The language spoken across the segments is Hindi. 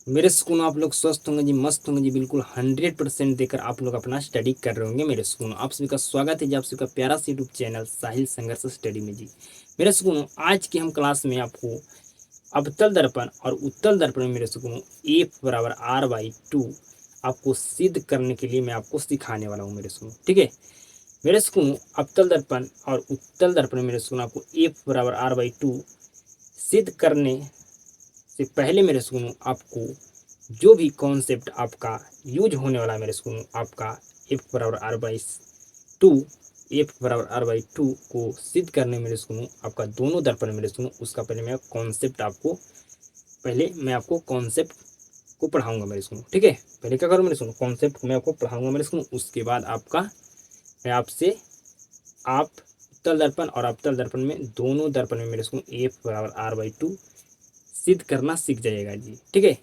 मेरे स्कूल आप लोग स्वस्थ होंगे जी, मस्त होंगे जी, बिल्कुल 100% देकर आप लोग अपना स्टडी कर रहे होंगे। मेरे स्कूल आप सभी का स्वागत है जी, आप सभी का प्यारा सा यूट्यूब चैनल साहिल संघर्ष स्टडी में जी। मेरे स्कूल आज की हम क्लास में आपको अवतल दर्पण और उत्तल दर्पण में मेरे स्कूल F = R/2 आपको सिद्ध करने के लिए मैं आपको सिखाने वाला हूँ मेरे स्कूल। ठीक है, मेरे स्कूल अवतल दर्पण और उत्तल दर्पण में मेरे स्कूल आपको F = R/2 सिद्ध करने से पहले मेरे स्कूल आपको जो भी कॉन्सेप्ट आपका यूज होने वाला है मेरे स्कूल आपका F = R/2 F = R/2 को सिद्ध करने मेरे स्कूल आपका दोनों दर्पण मेरे स्कूल उसका पहले मैं आपको कॉन्सेप्ट को पढ़ाऊंगा मेरे स्कूल। ठीक है, पहले क्या करूँ मेरे स्कूल, कॉन्सेप्ट मैं आपको पढ़ाऊंगा मेरे स्कूल, उसके बाद आपका मैं आपसे आप उत्तल दर्पण और अवतल दर्पण में दोनों दर्पण में मेरे स्कूल F = R/2 सिद्ध करना सीख जाइएगा जी। ठीक है,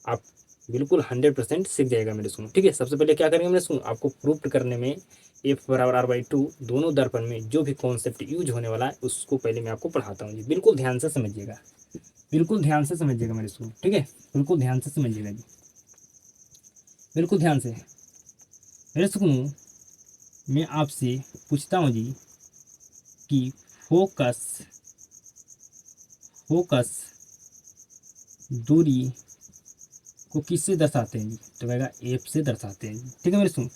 आप बिल्कुल 100% सीख जाएगा मेरे स्कूल। ठीक है, सबसे पहले क्या करेंगे मेरे स्कूल, आपको प्रूफ करने में F = R/2 दोनों दर्पण में जो भी कॉन्सेप्ट यूज होने वाला है उसको पहले मैं आपको पढ़ाता हूँ जी। बिल्कुल ध्यान से समझिएगा, बिल्कुल ध्यान से समझिएगा मेरे स्कूल। ठीक है, बिल्कुल ध्यान से समझिएगा जी, बिल्कुल ध्यान से। मेरे स्कूल मैं आपसे पूछता हूँ जी कि फोकस फोकस दूरी को किससे दर्शाते हैं जी, तो कहेगा एफ से दर्शाते हैं जी। ठीक है मेरे सुनो,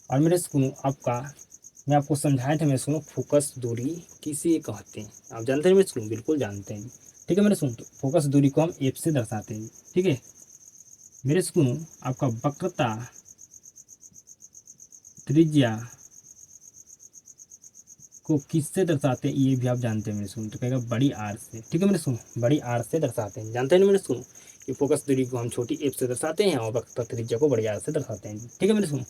और मेरे सुनो आपका मैं आपको समझाया था मेरे सुनो फोकस दूरी किसे कहते हैं, आप जानते हैं मेरे सुनो, बिल्कुल जानते हैं जी। ठीक है मेरे सुनो, तो फोकस दूरी को हम एफ से दर्शाते हैं। ठीक है मेरे सुनो, आपका वक्रता त्रिज्या को किससे दर्शाते हैं ये भी आप जानते हैं मेरे सुनो, तो कहेगा बड़ी आर से। ठीक है मेरे सुनो, बड़ी आर से दर्शाते हैं, जानते हैं ना मेरे सुनो कि फोकस दूरी को हम छोटी एफ से दर्शाते हैं और वक्रता त्रिज्या को बड़ी आर से दर्शाते हैं। ठीक है मेरे सुनो,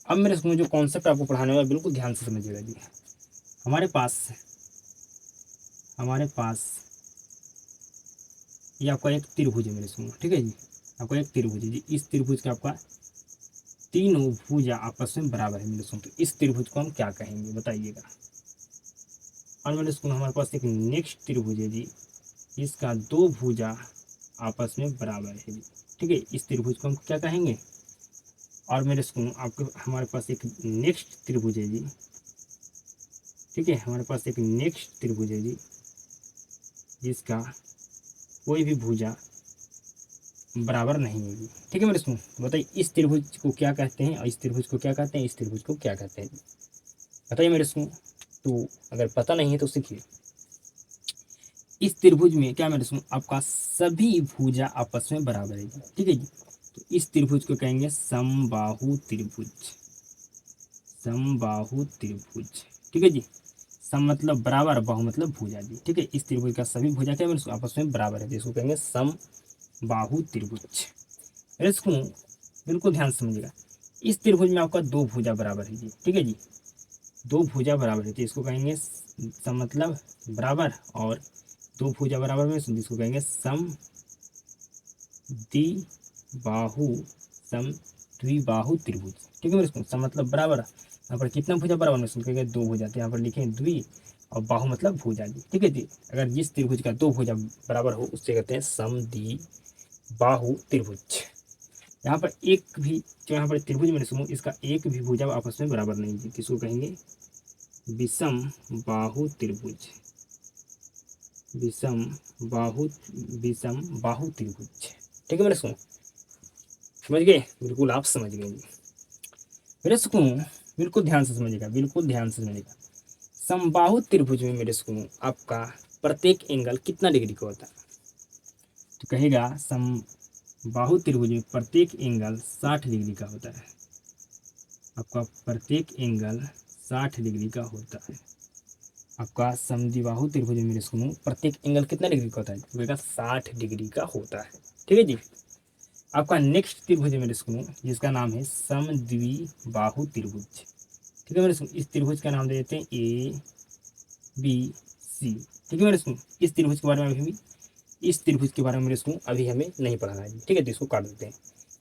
अब मेरे स्कूल में जो कॉन्सेप्ट आपको पढ़ाने वाला बिल्कुल ध्यान से समझिएगा जी। हमारे पास ये आपका एक त्रिभुज है मेरे स्कूल। ठीक है जी, आपका एक त्रिभुज है जी, इस त्रिभुज का आपका तीनों भुजा आपस में बराबर है मेरे स्कूल, तो इस त्रिभुज को हम क्या कहेंगे बताइएगा। और मेरे स्कूल हमारे पास एक नेक्स्ट त्रिभुज है जी, इसका दो भुजा आपस में बराबर है जी। ठीक है, इस त्रिभुज को हम क्या कहेंगे। और मेरे स्कूल आपके हमारे पास एक नेक्स्ट त्रिभुज है जी। ठीक है, हमारे पास एक नेक्स्ट त्रिभुज है जी, जिसका कोई भी भुजा बराबर नहीं है जी। ठीक है मेरे सुनो, बताइए इस त्रिभुज को क्या कहते हैं और इस त्रिभुज को क्या कहते हैं, इस त्रिभुज को क्या कहते हैं बताइए मेरे सुनो। तो अगर पता नहीं है तो सीखिए, इस त्रिभुज में क्या मेरे सुनो आपका सभी भुजा आपस में बराबर है जी। ठीक है जी, तो इस त्रिभुज को कहेंगे समबाहु त्रिभुज, समबाहु त्रिभुज। ठीक है जी, सम मतलब बराबर, बाहु मतलब भुजा जी। ठीक है, इस त्रिभुज का सभी भुजा क्या मेरे आपस में बराबर है, इसको कहेंगे समबाहु त्रिभुज। इसको बिल्कुल ध्यान से समझिएगा, इस त्रिभुज में आपका दो भुजा बराबर है जी। ठीक है जी, दो भुजा बराबर है तो इसको कहेंगे सम मतलब बराबर, और दो भुजा बराबर में इसको कहेंगे सम द्विबाहु, सम द्विबाहु त्रिभुज। ठीक है मेरे इसको सम मतलब बराबर, यहाँ पर कितना भुजा बराबर में कहेंगे दो भुजा, तो यहाँ पर लिखें द्वि और बाहु मतलब भुजा जी। ठीक है जी, अगर जिस त्रिभुज का दो भुजा बराबर हो उससे कहते हैं सम द्विबाहु त्रिभुज। यहाँ पर एक भी जो यहाँ पर त्रिभुज में समूह इसका एक भी भुजा आपस में बराबर नहीं है, किसको कहेंगे विषम बाहु त्रिभुज, विषम बाहु, विषम बाहु त्रिभुज। ठीक है मेरे सुनो, समझ गए, बिल्कुल आप समझ गए मेरे सुकून, बिल्कुल ध्यान से समझिएगा, बिल्कुल ध्यान से समझिएगा। समबाहु त्रिभुज में मेरे सुकून आपका प्रत्येक एंगल कितना डिग्री का होता है, तो कहेगा समबाहु त्रिभुज में प्रत्येक एंगल 60 डिग्री का होता है। आपका प्रत्येक एंगल 60 डिग्री का होता है। आपका समद्विबाहु त्रिभुज में मेरे सुनो प्रत्येक एंगल कितना डिग्री का होता है, तो 60 डिग्री का होता है। ठीक है जी, आपका नेक्स्ट त्रिभुज मेरे सुनो जिसका नाम है समद्विबाहु त्रिभुज। ठीक है मेरे सुनो, इस त्रिभुज का नाम दे देते हैं ABC। ठीक है मेरे सुनो, इस त्रिभुज के बारे में अभी इस त्रिभुज के बारे में मेरे सुनो अभी हमें नहीं पढ़ाना है जी। ठीक है, तो इसको काट देते हैं,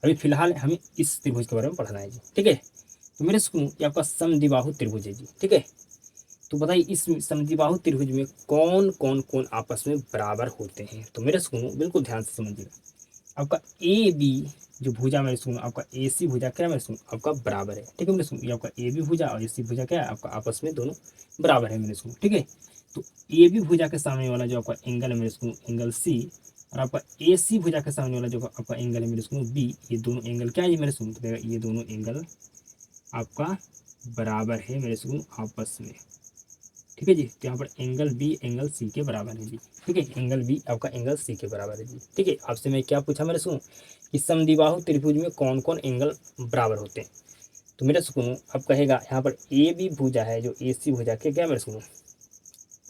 अभी फिलहाल हमें इस त्रिभुज के बारे में पढ़ाना है जी। ठीक है, तो मेरे सुनो ये आपका समद्विबाहु त्रिभुज है जी। ठीक है, तो बताइए इस समद्विबाहु त्रिभुज में कौन कौन कौन आपस में बराबर होते हैं, तो मेरे सुनो बिल्कुल ध्यान से समझिएगा। आपका ए बी जो भुजा मेरे सुनो, आपका ए सी भुजा क्या मेरे सुनो आपका बराबर है, ठीक है मेरे सुनो। ये आपका ए बी भुजा और ए सी भुजा क्या है आपका आपस में दोनों बराबर है मेरे सुनो, ठीक है। तो ए बी भुजा के सामने वाला जो आपका एंगल है मेरे सुनो एंगल सी, और आपका ए सी भुजा के सामने वाला जो आपका एंगल है मेरे सुनो बी, ये दोनों एंगल क्या है मेरे सुनो, तो ये दोनों एंगल आपका बराबर है मेरे सुनो आपस में, ठीक है जी। तो यहाँ पर एंगल बी एंगल सी के बराबर है जी, ठीक है। एंगल बी आपका एंगल सी के बराबर है जी, ठीक है। आपसे मैं क्या पूछा मेरे सुनो कि समद्विबाहु त्रिभुज में कौन कौन एंगल बराबर होते हैं, तो मेरे सुनो अब कहेगा यहाँ पर ए बी भुजा है जो ए सी भुजा के क्या मेरे सुनो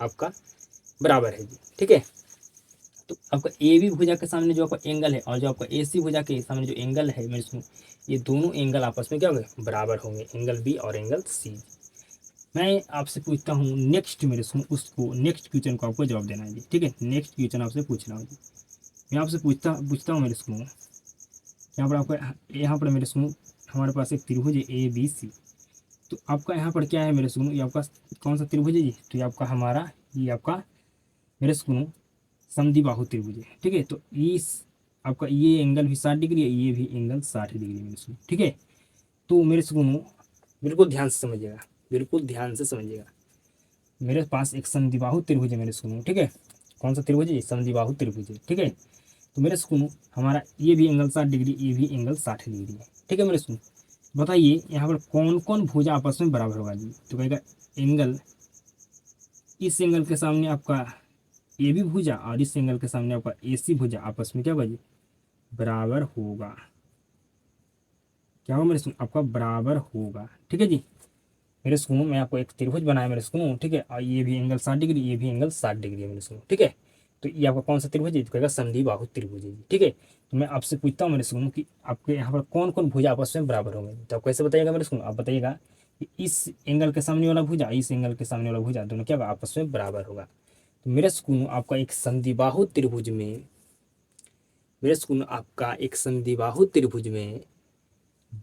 आपका बराबर है जी, ठीक है। तो आपका ए बी भुजा के सामने जो आपका एंगल है और जो आपका ए सी भुजा के सामने जो एंगल है मेरे सुनो, ये दोनों एंगल आपस में क्या होंगे बराबर होंगे, एंगल बी और एंगल सी। मैं आपसे पूछता हूँ नेक्स्ट मेरे सुनो उसको नेक्स्ट क्वेश्चन को आपको जवाब देना है जी, ठीक है। नेक्स्ट क्वेश्चन आपसे पूछ रहा हूँ जी, मैं आपसे पूछता हूँ मेरे सुनो, यहाँ पर आपका यहाँ पर मेरे सुनो हमारे पास एक त्रिभुज है ए बी सी। तो आपका यहाँ पर क्या है मेरे सुनो, ये आपका कौन सा त्रिभुज है जी, तो ये आपका हमारा ये आपका मेरे सुनो समद्विबाहु त्रिभुज है, ठीक है। तो इस आपका ये एंगल भी 60 डिग्री है, ये भी एंगल 60 डिग्री मेरे सुनो, ठीक है। तो मेरे सुनो बिल्कुल ध्यान से समझिएगा, बिल्कुल ध्यान से समझिएगा। मेरे पास एक समद्विबाहु त्रिभुज है मेरे सुनो, ठीक है। कौन सा त्रिभुज है, समद्विबाहु त्रिभुज है, ठीक है। तो मेरे सुनो हमारा ये भी एंगल 60 डिग्री, ये भी एंगल 60 डिग्री है, ठीक है मेरे सुनो। बताइए यहाँ पर कौन कौन भुजा आपस में बराबर होगा जी, तो कहेगा एंगल इस एंगल के सामने आपका ए बी भुजा और इस एंगल के सामने आपका ए सी भुजा आपस में क्या होगा जी बराबर होगा, क्या होगा मेरे सुनो आपका बराबर होगा, ठीक है जी। मेरे सुनो मैं आपको एक त्रिभुज बनाया मेरे सुनो, ठीक है। और ये भी एंगल 60 डिग्री, ये भी एंगल 60 डिग्री है मेरे सुनो, ठीक है। तो ये आपका कौन सा त्रिभुज है, तो कहेगा समद्विबाहु त्रिभुज है जी, ठीक है। तो मैं आपसे पूछता हूँ मेरे सुनो कि आपके यहाँ पर कौन कौन भुजा आपस में बराबर होंगे, तो आप कैसे बताइएगा मेरे सुनो, आप बताइएगा कि इस एंगल के सामने वाला भुजा इस एंगल के सामने वाला भुजा दोनों क्या होगा आपस में बराबर होगा। तो मेरे सुनो आपका एक समद्विबाहु त्रिभुज में, मेरे सुनो आपका एक समद्विबाहु त्रिभुज में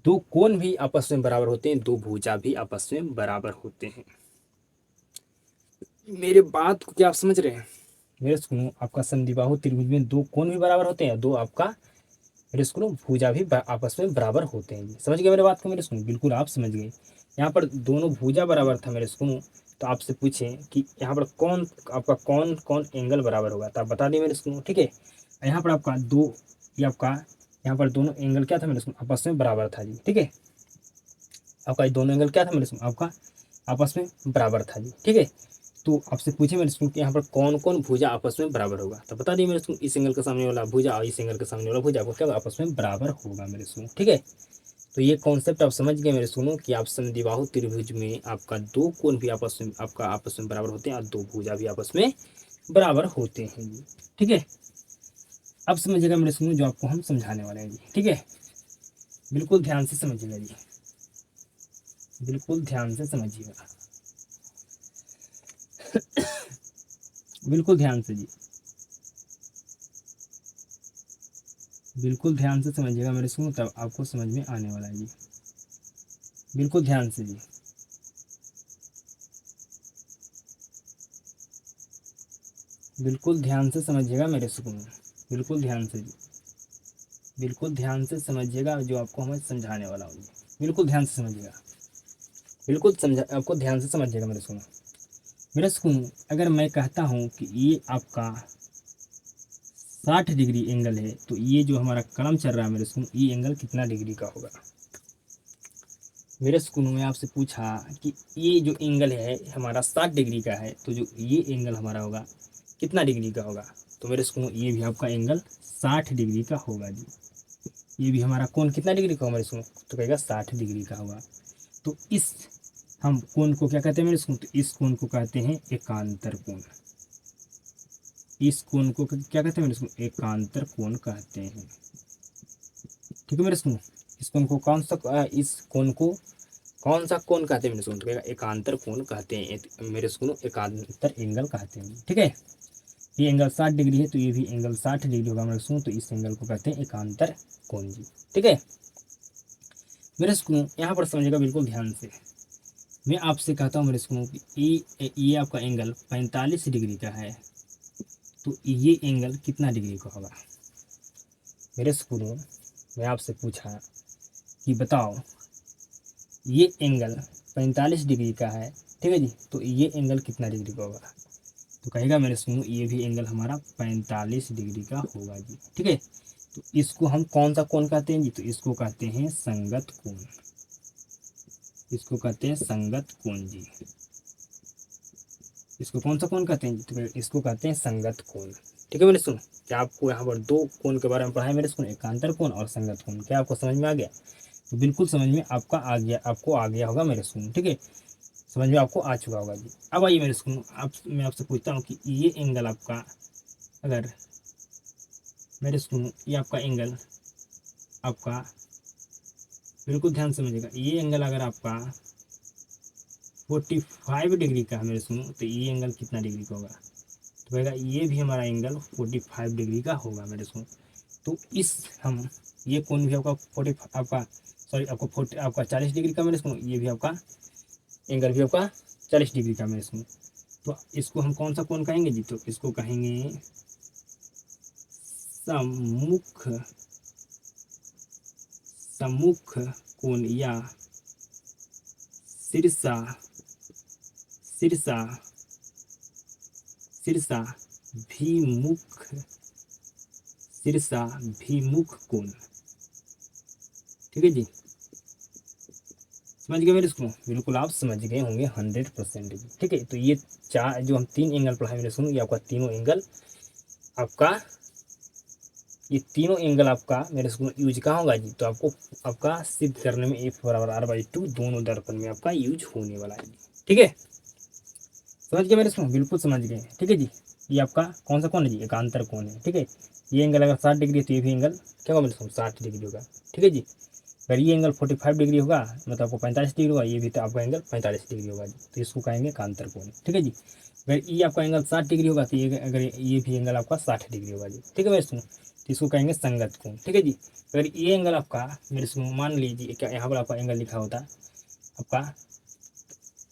दो कोण भी आपस में बराबर होते हैं, दो भुजा भी आपस में बराबर होते हैं। मेरे बात को क्या आप समझ रहे हैं, मेरे सुनो आपका समद्विबाहु त्रिभुज में दो कोण भी बराबर होते हैं, दो आपका मेरे सुनो भुजा भी आपस में बराबर होते हैं। समझ गए मेरे बात को मेरे सुनो, बिल्कुल आप समझ गए। यहाँ पर दोनों भुजा बराबर था मेरे सुनो, तो आपसे पूछे कि यहाँ पर कौन आपका कौन कौन एंगल बराबर होगा, तो आप बता दिए मेरे सुनो, ठीक है। यहाँ पर आपका दो ये आपका यहाँ पर दोनों एंगल क्या था मेरे सुनो आपस में बराबर था जी, ठीक है। आपका ये दोनों एंगल क्या था मेरे सुनो आपका आपस में बराबर था जी, ठीक है। तो आपसे पूछे मेरे सुन कि यहाँ पर कौन कौन भुजा आपस में बराबर होगा, तो बता दिए मेरे सुन इस एंगल के सामने वाला भुजा और इस एंगल के सामने वाला भुजा आपको क्या आपस में बराबर होगा मेरे सुन, ठीक है। तो ये कॉन्सेप्ट आप समझ गए मेरे सुनो कि आप समद्विबाहु त्रिभुज में आपका दो कोण भी आपस में आपका आपस में बराबर होते हैं और दो भुजा भी आपस में बराबर होते हैं जी, ठीक है। अब समझिएगा मेरे सुनो जो आपको हम समझाने वाले हैं जी, ठीक है। बिल्कुल ध्यान से समझिएगा जी, बिल्कुल ध्यान से समझिएगा, बिल्कुल ध्यान से जी, बिल्कुल ध्यान से समझिएगा मेरे सुनो तब आपको समझ में आने वाला है जी, बिल्कुल ध्यान से जी, बिल्कुल ध्यान से समझिएगा मेरे सुनो, बिल्कुल ध्यान से जी, बिल्कुल ध्यान से समझिएगा जो आपको हमें समझाने वाला हूँ जी, बिल्कुल ध्यान से समझिएगा, बिल्कुल समझा आपको ध्यान से समझिएगा मेरे सुनो। मेरे सुनो अगर मैं कहता हूँ कि ये आपका 60 डिग्री एंगल है, तो ये जो हमारा कलम चल रहा है मेरे सुनो ये एंगल कितना डिग्री का होगा। मेरे सुनो में आपसे पूछा कि ये जो एंगल है हमारा 60 डिग्री का है, तो जो ये एंगल हमारा होगा कितना डिग्री का होगा, तो मेरे सुनो ये भी आपका एंगल 60 डिग्री का होगा जी। ये भी हमारा कोण कितना डिग्री का होगा मेरे सुनो, तो कहेगा 60 डिग्री का होगा। तो इस हम कोण को क्या कहते हैं मेरे सुनो, तो इस कोण को कहते हैं एकांतर कोण, इस कोण को क्या कहते हैं मेरे सुनो एकांतर कोण कहते हैं, ठीक है मेरे सुनो। इस कोण को कौन सा इस कोण को कौन सा कोण कहते हैं मेरे सुनो, तो कहेगा एकांतर कोण कहते हैं मेरे सुनो, एकांतर एंगल कहते हैं, ठीक है। ये एंगल 60 डिग्री है, तो ये भी एंगल 60 डिग्री होगा मेरे सुनो, तो इस एंगल को कहते हैं एकांतर कोण जी, ठीक है। मेरे सुनो यहाँ पर समझेगा बिल्कुल ध्यान से, मैं आपसे कहता हूँ मेरे सुनो कि ये आपका एंगल 45 डिग्री का है, तो ये एंगल कितना डिग्री का होगा। मेरे स्कूलों में आपसे पूछा कि बताओ ये एंगल 45 डिग्री का है, ठीक है जी, तो ये एंगल कितना डिग्री का होगा? तो कहेगा मेरे स्कूलों ये भी एंगल हमारा 45 डिग्री का होगा जी, ठीक है। तो इसको हम कौन सा कोण कहते हैं जी? तो इसको कहते हैं संगत कोण, इसको कहते हैं संगत कोण जी। इसको कौन सा कोण कहते हैं जी? तो इसको कहते हैं संगत कोण, ठीक है मेरे सुनो। क्या आपको यहाँ पर दो कोण के बारे में पढ़ा है मेरे सुनो, एकांतर कोण और संगत कोण। क्या आपको समझ में आ गया? तो बिल्कुल समझ में आपका आ गया, आपको आ गया होगा मेरे सुनो, ठीक है, समझ में आपको आ चुका होगा जी। अब आइए मेरे सुनो, मैं आपसे पूछता हूँ कि ये एंगल आपका, अगर मेरे सुनो ये आपका एंगल आपका, बिल्कुल ध्यान समझिएगा, ये एंगल अगर आपका 45 डिग्री का है मेरे सुनो, तो ये एंगल कितना डिग्री का होगा? तो कहेगा ये भी हमारा एंगल 45 डिग्री का होगा मेरे सुनो। तो इस हम ये कोण भी आपका 40 आपका सॉरी आपको 40 आपका 40 डिग्री का मेरे सुनो, ये भी आपका एंगल भी आपका 40 डिग्री का मेरे सुनो। तो इसको हम कौन सा कोण कहेंगे जी? तो इसको कहेंगे सम्मुख सम्मुख कोण या शीर्षा शीर्षा शीर्षाभिमुख शीर्षाभिमुख कोण, ठीक है जी। समझ गए मेरे इसको? बिल्कुल आप समझ गए होंगे 100% जी, ठीक है। तो ये चार जो हम तीन एंगल पढ़ाए मेरे सुनो, ये आपका तीनों एंगल आपका, ये तीनों एंगल आपका मेरे स्कूल यूज कहाँ होगा जी? तो आपको आपका सिद्ध करने में F बराबर R/2 दोनों दर्पण में आपका यूज होने वाला है, ठीक है। समझ गए मेरे स्कूल? बिल्कुल समझ गए, ठीक है जी। ये आपका कौन सा कोण है जी? एकांतर कोण है, ठीक है। ये एंगल अगर 60 डिग्री है तो ये भी एंगल क्या होगा मेरे स्कूल? 60 डिग्री होगा, ठीक है जी। अगर ये एंगल 45 डिग्री होगा मतलब आपको 45 डिग्री होगा, ये भी तो आपका एंगल 45 डिग्री होगा जी, तो इसको कहेंगे एकांतर कोण, ठीक है जी। अगर ये आपका एंगल 60 डिग्री होगा तो ये अगर ये भी एंगल आपका 60 डिग्री होगा जी, ठीक है मेरे सुनो, तो इसको कहेंगे संगत कोण, ठीक है जी। अगर ये एंगल आपका मेरे सुनो मान लीजिए क्या यहाँ पर आपका एंगल लिखा होता आपका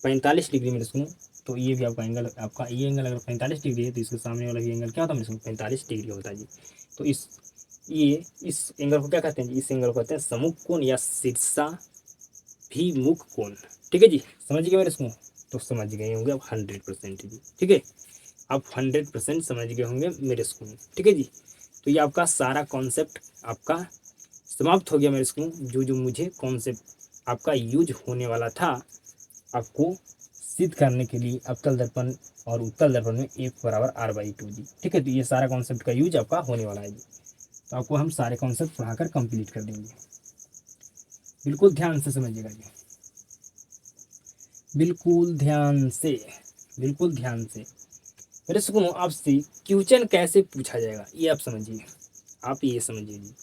45 डिग्री मेरे सुनो, तो ये भी आपका एंगल आपका ये एंगल अगर 45 डिग्री है तो इसके सामने वाला भी एंगल क्या होता है मेरे सुनो? 45 डिग्री होता है जी। तो इस एंगल को क्या कहते हैं जी? इस एंगल को कहते हैं सम्मुख कोण या शीर्षाभिमुख कोण, ठीक है जी। समझ गए मेरे इसको? तो समझ गए होंगे आप 100% जी, ठीक है। आप 100% समझ गए होंगे मेरे इसको, ठीक है जी। तो ये आपका सारा कॉन्सेप्ट आपका समाप्त हो गया मेरे इसको, जो जो मुझे कॉन्सेप्ट आपका यूज होने वाला था आपको सिद्ध करने के लिए अवतल दर्पण और उत्तल दर्पण में F बराबर R/2 जी, ठीक है। तो ये सारा कॉन्सेप्ट का यूज आपका होने वाला है जी। तो आपको हम सारे कॉन्सेप्ट पढ़ाकर कंप्लीट कर देंगे, बिल्कुल ध्यान से समझिएगा जी, बिल्कुल ध्यान से, बिल्कुल ध्यान से। मेरे सुनो आपसे क्वेश्चन कैसे पूछा जाएगा ये आप समझिए, आप ये समझिए जी।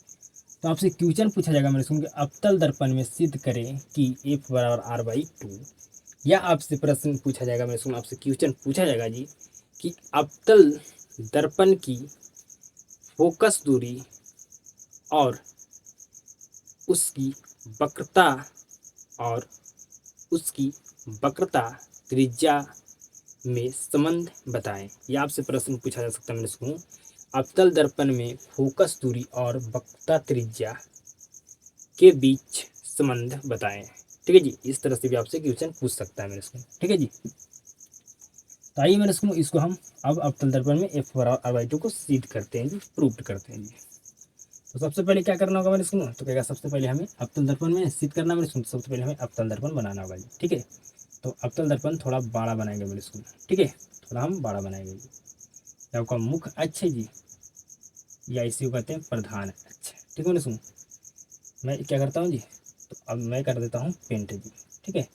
तो आपसे क्वेश्चन पूछा जाएगा मेरे सुन के अवतल दर्पण में सिद्ध करें कि F बराबर R/2, या आपसे प्रश्न पूछा जाएगा मेरे सुन, आपसे क्वेश्चन पूछा जाएगा जी कि अवतल दर्पण की फोकस दूरी और उसकी वक्रता और उसकी वक्रता त्रिज्या में संबंध बताएं। यह आपसे प्रश्न पूछा जा सकता है मेरे स्कूल। अवतल दर्पण में फोकस दूरी और वक्रता त्रिज्या के बीच संबंध बताएं, ठीक है जी। इस तरह से भी आपसे क्वेश्चन पूछ सकता है मेरे स्कूल, ठीक है जी। तो आइए मेरे स्कूल इसको हम अब अवतल दर्पण में F बराबर R/2 को सिद्ध करते हैं जी, प्रूव करते हैं जी। तो सबसे पहले क्या करना होगा मेरे स्कूल? तो कहेगा सबसे पहले हमें अवतल दर्पण में सिद्ध करना मेरे स्कूल, सबसे पहले हमें अवतल दर्पण बनाना होगा जी, ठीक है। तो अवतल दर्पण थोड़ा बड़ा बनाएंगे मेरे स्कूल, ठीक है, थोड़ा हम बड़ा बनाएंगे जी। आपका मुख्य अक्ष है जी, या इसी को कहते हैं प्रधान अक्ष, ठीक है मेरे सुनो। मैं क्या करता हूँ जी? तो अब मैं कर देता हूँ पेंट जी, ठीक है।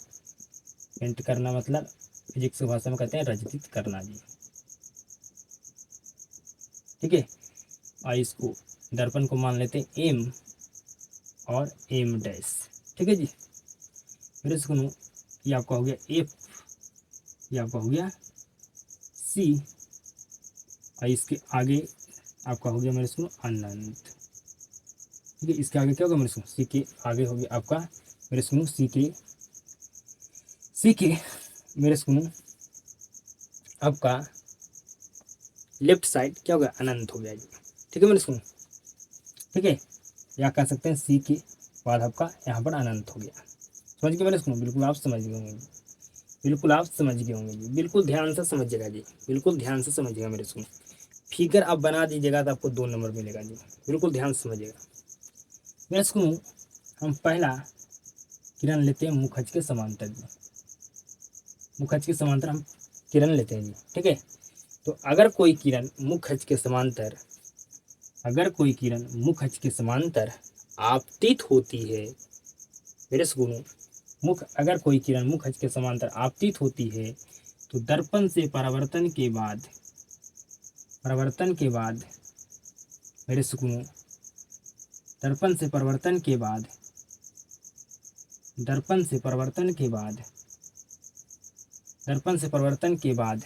पेंट करना मतलब फिजिक्स भाषा में कहते हैं रचित करना जी, ठीक है। और इसको दर्पण को मान लेते हैं एम और एम डैश, ठीक है जी। मेरे सुनो ये आपका हो गया एफ, ये आपका हो गया सी, और इसके आगे आपका हो गया मेरे सुनो अनंत, ठीक है। इसके आगे क्या होगा मेरे सुनो? सी के आगे हो गया आपका मेरे सुनो सी के मेरे सुनो आपका लेफ्ट साइड क्या हो गया? अनंत हो गया जी, ठीक है मेरे सुनो। ठीक है, या कह सकते हैं सी के बाद आपका यहाँ पर अनंत हो गया। समझ गए मेरे स्कूल, बिल्कुल आप समझ गए होंगे, बिल्कुल आप समझ गए होंगे जी, बिल्कुल ध्यान से समझिएगा जी, बिल्कुल ध्यान से समझिएगा मेरे स्कूल। फिगर आप बना दीजिएगा तो आपको 2 नंबर मिलेगा जी, बिल्कुल ध्यान से समझिएगा मेरे स्कूल। हम पहला किरण लेते हैं मुखज के समांतर जी, मुखज के समांतर हम किरण लेते हैं जी, ठीक है। तो अगर कोई किरण मुखज के समांतर, अगर कोई किरण मुखज के समांतर आपतित होती है मेरे सुनो, अगर कोई किरण मुखज के समांतर आपतित होती है तो दर्पण से परावर्तन के बाद, परावर्तन के बाद मेरे सुनो, दर्पण से परिवर्तन के बाद, दर्पण से परिवर्तन के बाद, दर्पण से परिवर्तन के बाद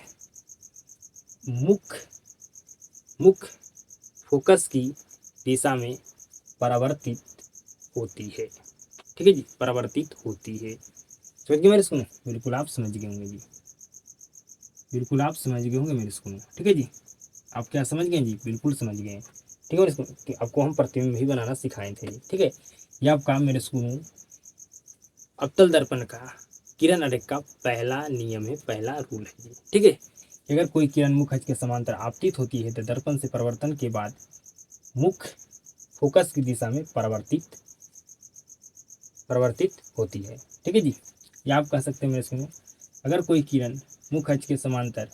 मुख, मुख फोकस की दिशा में परावर्तित होती है, ठीक है जी, परावर्तित होती है। समझ गए मेरे सुनो, बिल्कुल आप समझ गए होंगे जी, बिल्कुल आप समझ गए होंगे मेरे सुनो, ठीक है जी। आप क्या समझ गए जी, बिल्कुल समझ गए, ठीक है मेरे सुनो। आपको हम प्रतिबिंब भी बनाना सिखाए थे जी, ठीक है। यह आपका मेरे सुनो अवतल दर्पण का किरण आरेख का पहला नियम है, पहला रूल है जी, ठीक है। अगर कोई किरण मुखज के समांतर आपतित होती है तो दर्पण से परिवर्तन के बाद मुख फोकस की दिशा में परावर्तित, परिवर्तित होती है, ठीक है जी। या आप कह सकते हैं मेरे सुनो, अगर कोई किरण मुखज के समांतर,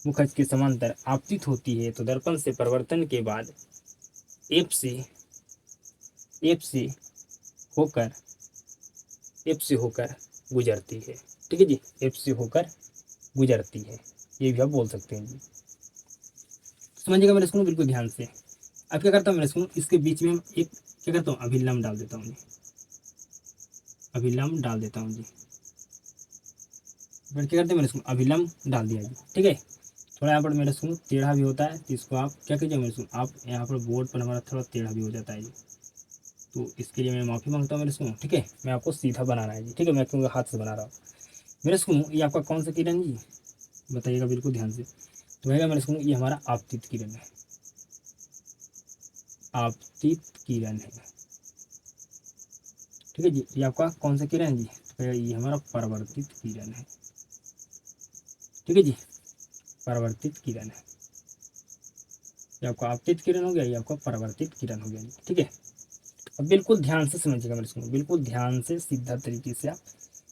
मुखज के समांतर आपतित होती है तो दर्पण से परिवर्तन के बाद एफ से, एफ से होकर, एफ से होकर गुजरती है, ठीक है जी, एफ से होकर गुजरती है, ये भी आप बोल सकते हैं जी। समझिएगा मेरे सुनो बिल्कुल ध्यान से। अब क्या करता हूँ मेरे सुनो, इसके बीच में हम एक क्या करता हूँ अभिलंब डाल देता हूँ जी, अभिलंब डाल देता हूँ जी। फिर क्या करते हैं मेरे सुनो, अभिलंब डाल दिया जी, ठीक है। थोड़ा यहाँ पर मेरे सुनो टेढ़ा भी होता है, तो इसको आप क्या कीजिए मेरे सुनो, आप यहाँ पर बोर्ड पर हमारा थोड़ा टेढ़ा भी हो जाता है जी, तो इसके लिए मैं माफ़ी मांगता हूँ मेरे सुनो, ठीक है। मैं आपको सीधा बनाना है जी, ठीक है, मैं क्योंकि हाथ से बना रहा हूँ मेरे सुनो। ये आपका कौन सा किरण जी, बताइएगा बिल्कुल ध्यान से। तो रहेगा मेरे सुनो, ये हमारा आपतित किरण है, आपतित किरण है, ठीक है जी। ये आपका कौन सा किरण है जी, तो ये हमारा परावर्तित किरण है, ठीक है जी, परावर्तित किरण है। ये आपका आपतित किरण हो गया, ये आपका परावर्तित किरण हो गया जी, ठीक है। अब बिल्कुल ध्यान से समझिएगा मेरे सुनो, बिल्कुल ध्यान से सीधा तरीके से आप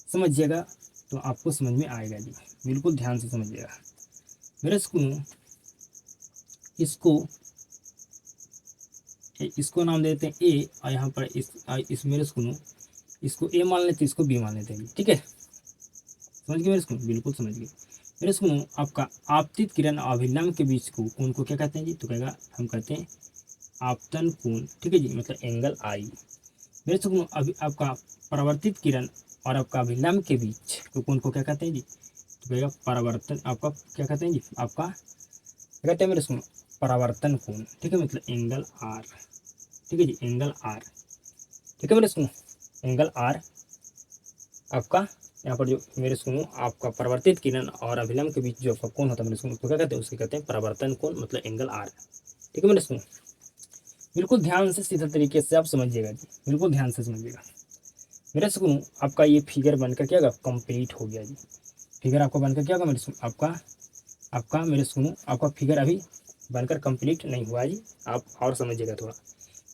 समझिएगा तो आपको समझ में आएगा जी, बिल्कुल ध्यान से समझिएगा मेरे सुनो। इसको, इसको नाम देते हैं ए, और यहाँ पर इस मेरे सुनो, इसको ए मान लेते हैं, इसको बी मान लेते हैं जी, ठीक है। समझ गए मेरे सुनो, बिल्कुल समझ गए मेरे सुनो। आपका आपतित किरण और अभिलंब के बीच को कोण को क्या कहते हैं जी, तो कहेगा हम कहते हैं आपतन कोण, ठीक है जी, मतलब एंगल आई मेरे सुनो। अभी आपका परावर्तित किरण और आपका अभिलंब के बीच को कोण को क्या कहते हैं जी, तो कहेगा परावर्तन, आपका क्या कहते हैं जी, आपका क्या कहते हैं मेरे सुनो, परावर्तन कोण, ठीक है, मतलब एंगल आर, ठीक है जी, एंगल आर, ठीक है मेरे सुनो, एंगल आर आपका यहाँ पर जो मेरे सुनो आपका परावर्तित किरण और अभिलंब के बीच जो आपका कोण होता है मेरे सुनो, तो क्या कहते हैं, उसके कहते हैं परावर्तन कोण, मतलब एंगल आर, ठीक है मेरे सुनो। बिल्कुल ध्यान से सीधा तरीके से आप समझिएगा जी, बिल्कुल ध्यान से समझिएगा मेरे सुनो। आपका ये फिगर बनकर क्या होगा, कंप्लीट हो गया जी। फिगर आपका बनकर क्या होगा मेरे सुनो, आपका, आपका मेरे सुनो, आपका फिगर अभी बनकर कंप्लीट नहीं हुआ जी, आप और समझिएगा थोड़ा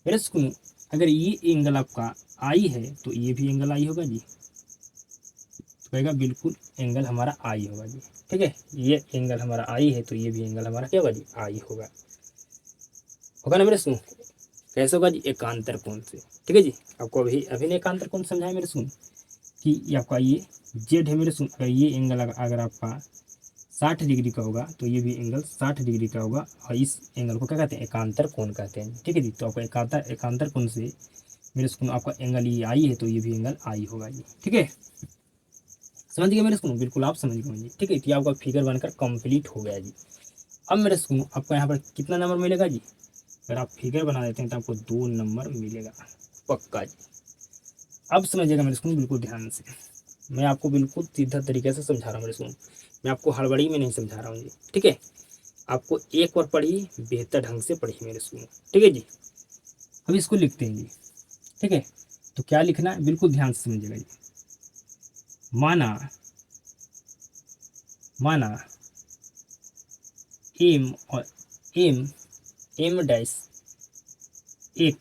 मेरे सुनो। अगर ये एंगल आपका आई है तो ये भी एंगल आई होगा जी, तो कहेगा बिल्कुल एंगल हमारा आई होगा जी, ठीक है। ये एंगल हमारा आई है तो ये भी एंगल हमारा क्या होगा जी, आई होगा, होगा ना मेरे सुनो। कैसे होगा जी, एकांतर कोण से, ठीक है जी। आपको अभी अभी ने एकांतर कोण समझाया मेरे सुनो कि ये आपका ये जेड है मेरे सुनो। अगर ये एंगल अगर आपका 60 डिग्री का होगा तो ये भी एंगल 60 डिग्री का होगा, और इस एंगल को क्या कहते हैं, एकांतर कोण कहते हैं, ठीक है जी। तो आपका एकांतर, एकांतर कोण से मेरे सुनो आपका एंगल ये आई है तो ये भी एंगल आई होगा जी, ठीक है। समझ गए मेरे सुनो, बिल्कुल आप समझ गए जी, ठीक है। तो आपका फिगर बनकर कंप्लीट हो गया जी। अब मेरे सुनो आपको यहाँ पर कितना नंबर मिलेगा जी, अगर आप फिगर बना देते हैं तो आपको 2 नंबर मिलेगा पक्का जी। अब समझिएगा मेरे सुनो बिल्कुल ध्यान से, मैं आपको बिल्कुल सीधा तरीके से समझा रहा हूँ मेरे सुनो, मैं आपको हड़बड़ी में नहीं समझा रहा हूँ जी, ठीक है। आपको एक बार पढ़िए, बेहतर ढंग से पढ़िए मेरे सुनो, ठीक है जी। अब इसको लिखते हैं जी, ठीक है। तो क्या लिखना है, बिल्कुल ध्यान से समझिएगा जी। माना माना एम और एम एम डैश एक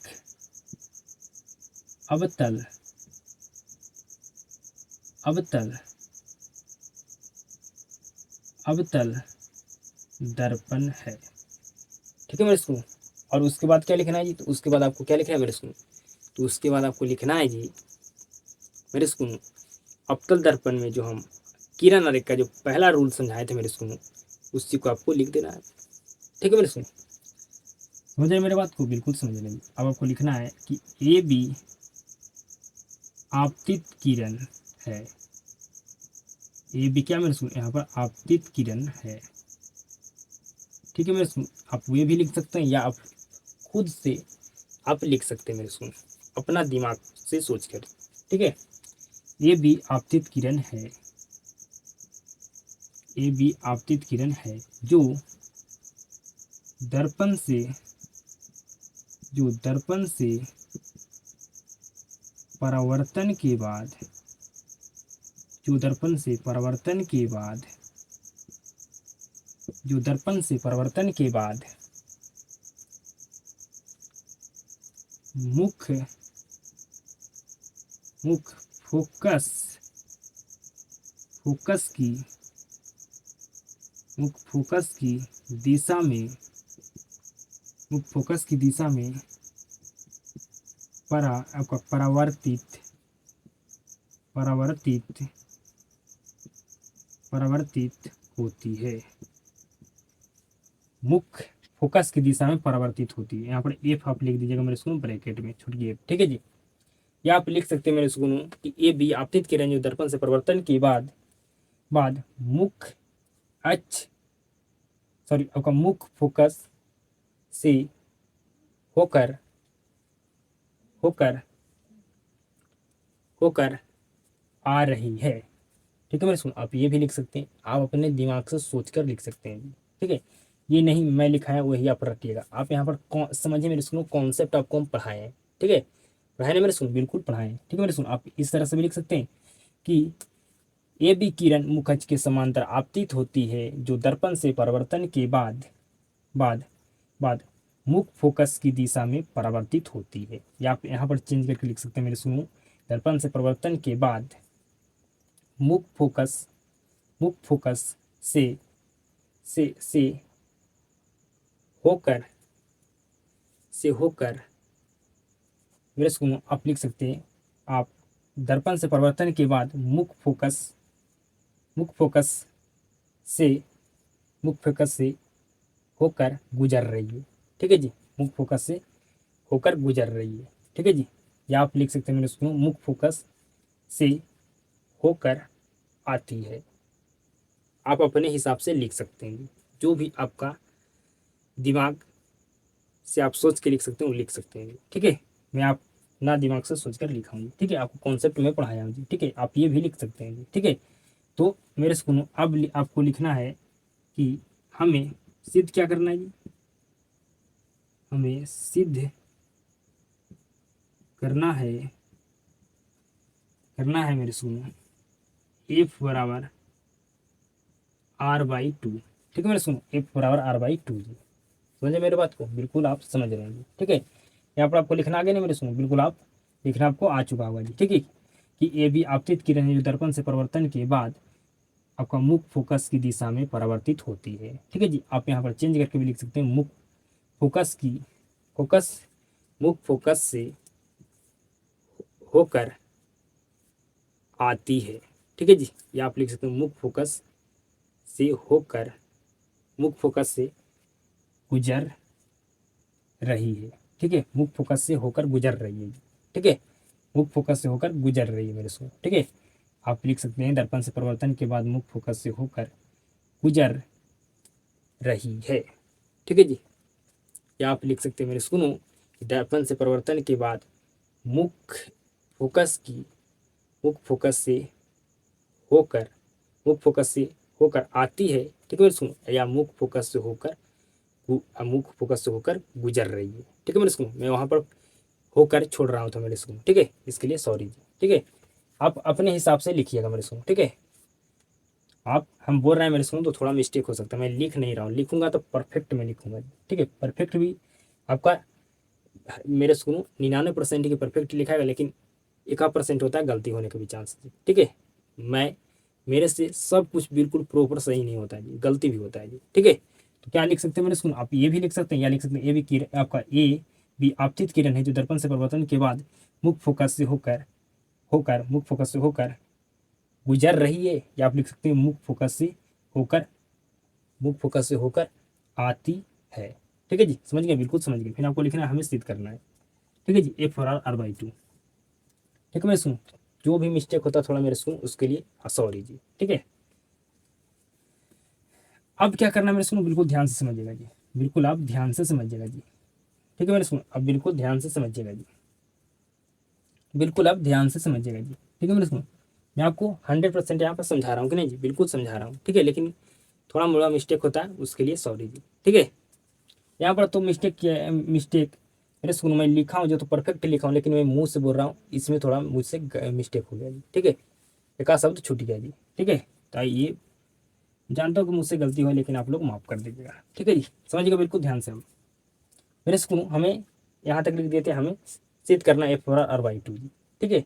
अवतल अवतल अवतल दर्पण है, ठीक है मेरे स्कूल। और उसके बाद क्या लिखना है जी, तो उसके बाद आपको क्या लिखना है मेरे स्कूल, तो उसके बाद आपको लिखना है जी मेरे स्कूल, अवतल दर्पण में जो हम किरण और का जो पहला रूल समझाए थे मेरे स्कूल, उसी को आपको लिख देना है, ठीक है मेरे स्कूल। समझ रहे मेरे बात को, बिल्कुल समझ रहे। अब आपको लिखना है कि ए बी आपतित किरण है, ए बी क्या मेरे स्कूल, यहाँ पर आपतित किरण है, ठीक है मेरे स्कूल। आप ये भी लिख सकते हैं या आप खुद से आप लिख सकते हैं मेरे स्कूल, अपना दिमाग से सोचकर, ठीक है। ए बी आपतित किरण है, ए बी आपतित किरण है जो दर्पण से परावर्तन के बाद जो दर्पण से परावर्तन के बाद मुख्य फोकस की दिशा में आपका परावर्तित होती है, मुख्य फोकस की दिशा में परावर्तित होती है। यहाँ पर एफ आप लिख दीजिएगा मेरे स्कूल ब्रैकेट में, छोटी एफ, ठीक है जी। या आप लिख सकते हैं मेरे स्कूल कि ए बी आपतित किरण जो दर्पण से परिवर्तन के बाद मुख्य अक्ष आपका मुख्य फोकस से होकर आ रही है, ठीक है मेरे सुन। आप ये भी लिख सकते हैं, आप अपने दिमाग से सोचकर लिख सकते हैं, ठीक है। ये नहीं मैं लिखा है वही आप रखिएगा। आप यहाँ पर समझिए मेरे सुनो, कॉन्सेप्ट आपको हम पढ़ाए हैं, ठीक है। पढ़ाए ना मेरे सुन, बिल्कुल पढ़ाए हैं, ठीक है मेरे सुन। आप इस तरह से भी लिख सकते हैं कि ए बी किरण मुख्य अक्ष के समांतर आपतित होती है जो दर्पण से परिवर्तन के बाद मुख्य फोकस की दिशा में परावर्तित होती है। या आप यहाँ पर चेंज करके लिख सकते हैं मेरे सुनो, दर्पण से परिवर्तन के बाद मुख्य फोकस से होकर मेरे सुनो, आप लिख सकते हैं, आप दर्पण से परिवर्तन के बाद मुख्य फोकस से होकर गुजर रही है, ठीक है जी। मुख्य फोकस से होकर गुजर रही है, ठीक है जी। या आप लिख सकते हैं मेरे सुनो, मुख्य फोकस से होकर आती है। आप अपने हिसाब से लिख सकते हैं, जो भी आपका दिमाग से आप सोच के लिख सकते हैं वो लिख सकते हैं, ठीक है। मैं आप ना दिमाग से सोचकर लिखा हूँ, ठीक है। आपको कॉन्सेप्ट में पढ़ाया हूँ जी, ठीक है। आप ये भी लिख सकते हैं, ठीक है। तो मेरे सुनो, अब आपको लिखना है कि हमें सिद्ध क्या करना है जी, हमें सिद्ध करना है मेरे सुनो, एफ बराबर r/2, ठीक है मेरे सुनो, एफ बराबर r/2 जी। समझे मेरे बात को, बिल्कुल आप समझ रहे हैं, ठीक है। यहाँ पर आपको लिखना आगे नहीं मेरे सुनो, बिल्कुल आप लिखना आपको आ चुका होगा जी, ठीक है। कि ए बी आपतित किरण जो दर्पण से परिवर्तन के बाद आपका मुख्य फोकस की दिशा में परावर्तित होती है, ठीक है जी। आप यहाँ पर चेंज करके भी लिख सकते हैं, मुख्य फोकस से होकर आती है, ठीक है जी। या आप लिख सकते हैं मुख्य फोकस से गुजर रही है, ठीक है। मुख्य फोकस से होकर गुजर रही है, ठीक है। मुख्य फोकस से होकर गुजर रही है मेरे को, ठीक है। आप लिख सकते हैं दर्पण से परिवर्तन के बाद मुख्य फोकस से होकर गुजर रही है, ठीक है जी। या आप लिख सकते हैं मेरे सुनो, दर्पण से परिवर्तन के बाद मुख्य फोकस से होकर आती है, ठीक है मेरे सुनो। या मुख्य फोकस से होकर गुजर रही है, ठीक है मेरे सुनो। मैं वहाँ पर होकर छोड़ रहा हूँ तो मेरे स्कूल, ठीक है, इसके लिए सॉरी जी, ठीक है। आप अपने हिसाब से लिखिएगा मेरे स्कूल, ठीक है। आप हम बोल रहे हैं मेरे स्कूल तो थोड़ा मिस्टेक हो सकता है, मैं लिख नहीं रहा हूँ, लिखूंगा तो परफेक्ट में लिखूंगा, ठीक है। परफेक्ट भी आपका मेरे स्कूल 99% की परफेक्ट लिखाएगा, लेकिन 1% होता है गलती होने का भी चांस, ठीक है। मैं मेरे से सब कुछ बिल्कुल प्रॉपर सही नहीं होता है जी, गलती भी होता है जी, ठीक है। तो क्या लिख सकते हैं मेरे स्कूल, आप ये भी लिख सकते हैं, या लिख सकते हैं ए भी किरण, आपका ए भी आपतित किरण है जो दर्पण से परिवर्तन के बाद मुख्य फोकस से होकर होकर मुख्य फोकस से होकर गुजर रही है, या आप लिख सकते हैं मुख्य फोकस से होकर मुख्य फोकस से होकर आती है, ठीक है जी, समझ गए, बिल्कुल समझ गए। फिर आपको लिखना है, हमें सिद्ध करना है, ठीक है जी, ए फॉर R/2, ठीक है मेरे सुन। जो भी मिस्टेक होता है थोड़ा मेरे सुन उसके लिए सॉरी जी, ठीक है। अब क्या करना है मेरे सुनो, बिल्कुल ध्यान से समझिएगा जी, बिल्कुल आप ध्यान से समझिएगा जी, ठीक है मेरे सुनो, अब बिल्कुल ध्यान से समझिएगा जी, बिल्कुल आप ध्यान से समझिएगा जी, ठीक है मेरे सुनो। मैं आपको 100% यहाँ पर समझा रहा हूँ कि नहीं जी, बिल्कुल समझा रहा हूँ, ठीक है, लेकिन थोड़ा मोड़ा मिस्टेक होता है उसके लिए सॉरी जी, ठीक है। यहाँ पर तो मिस्टेक किया है, मिस्टेक मेरे सुनो, मैं लिखा हूँ जो तो परफेक्ट लिखा हूँ, लेकिन मैं मुंह से बोल रहा हूँ, इसमें थोड़ा मुझसे मिस्टेक हो गया जी, ठीक है, एक आध शब्द छूट गया जी, ठीक है। तो ये जानता हूँ कि मुझसे गलती हुई, लेकिन आप लोग माफ़ कर दीजिएगा, ठीक है जी, समझिएगा बिल्कुल ध्यान से। हम मेरे सुनो, हमें यहाँ तक लिख देते हैं, हमें सिद्ध करना F/R/2 जी, ठीक है,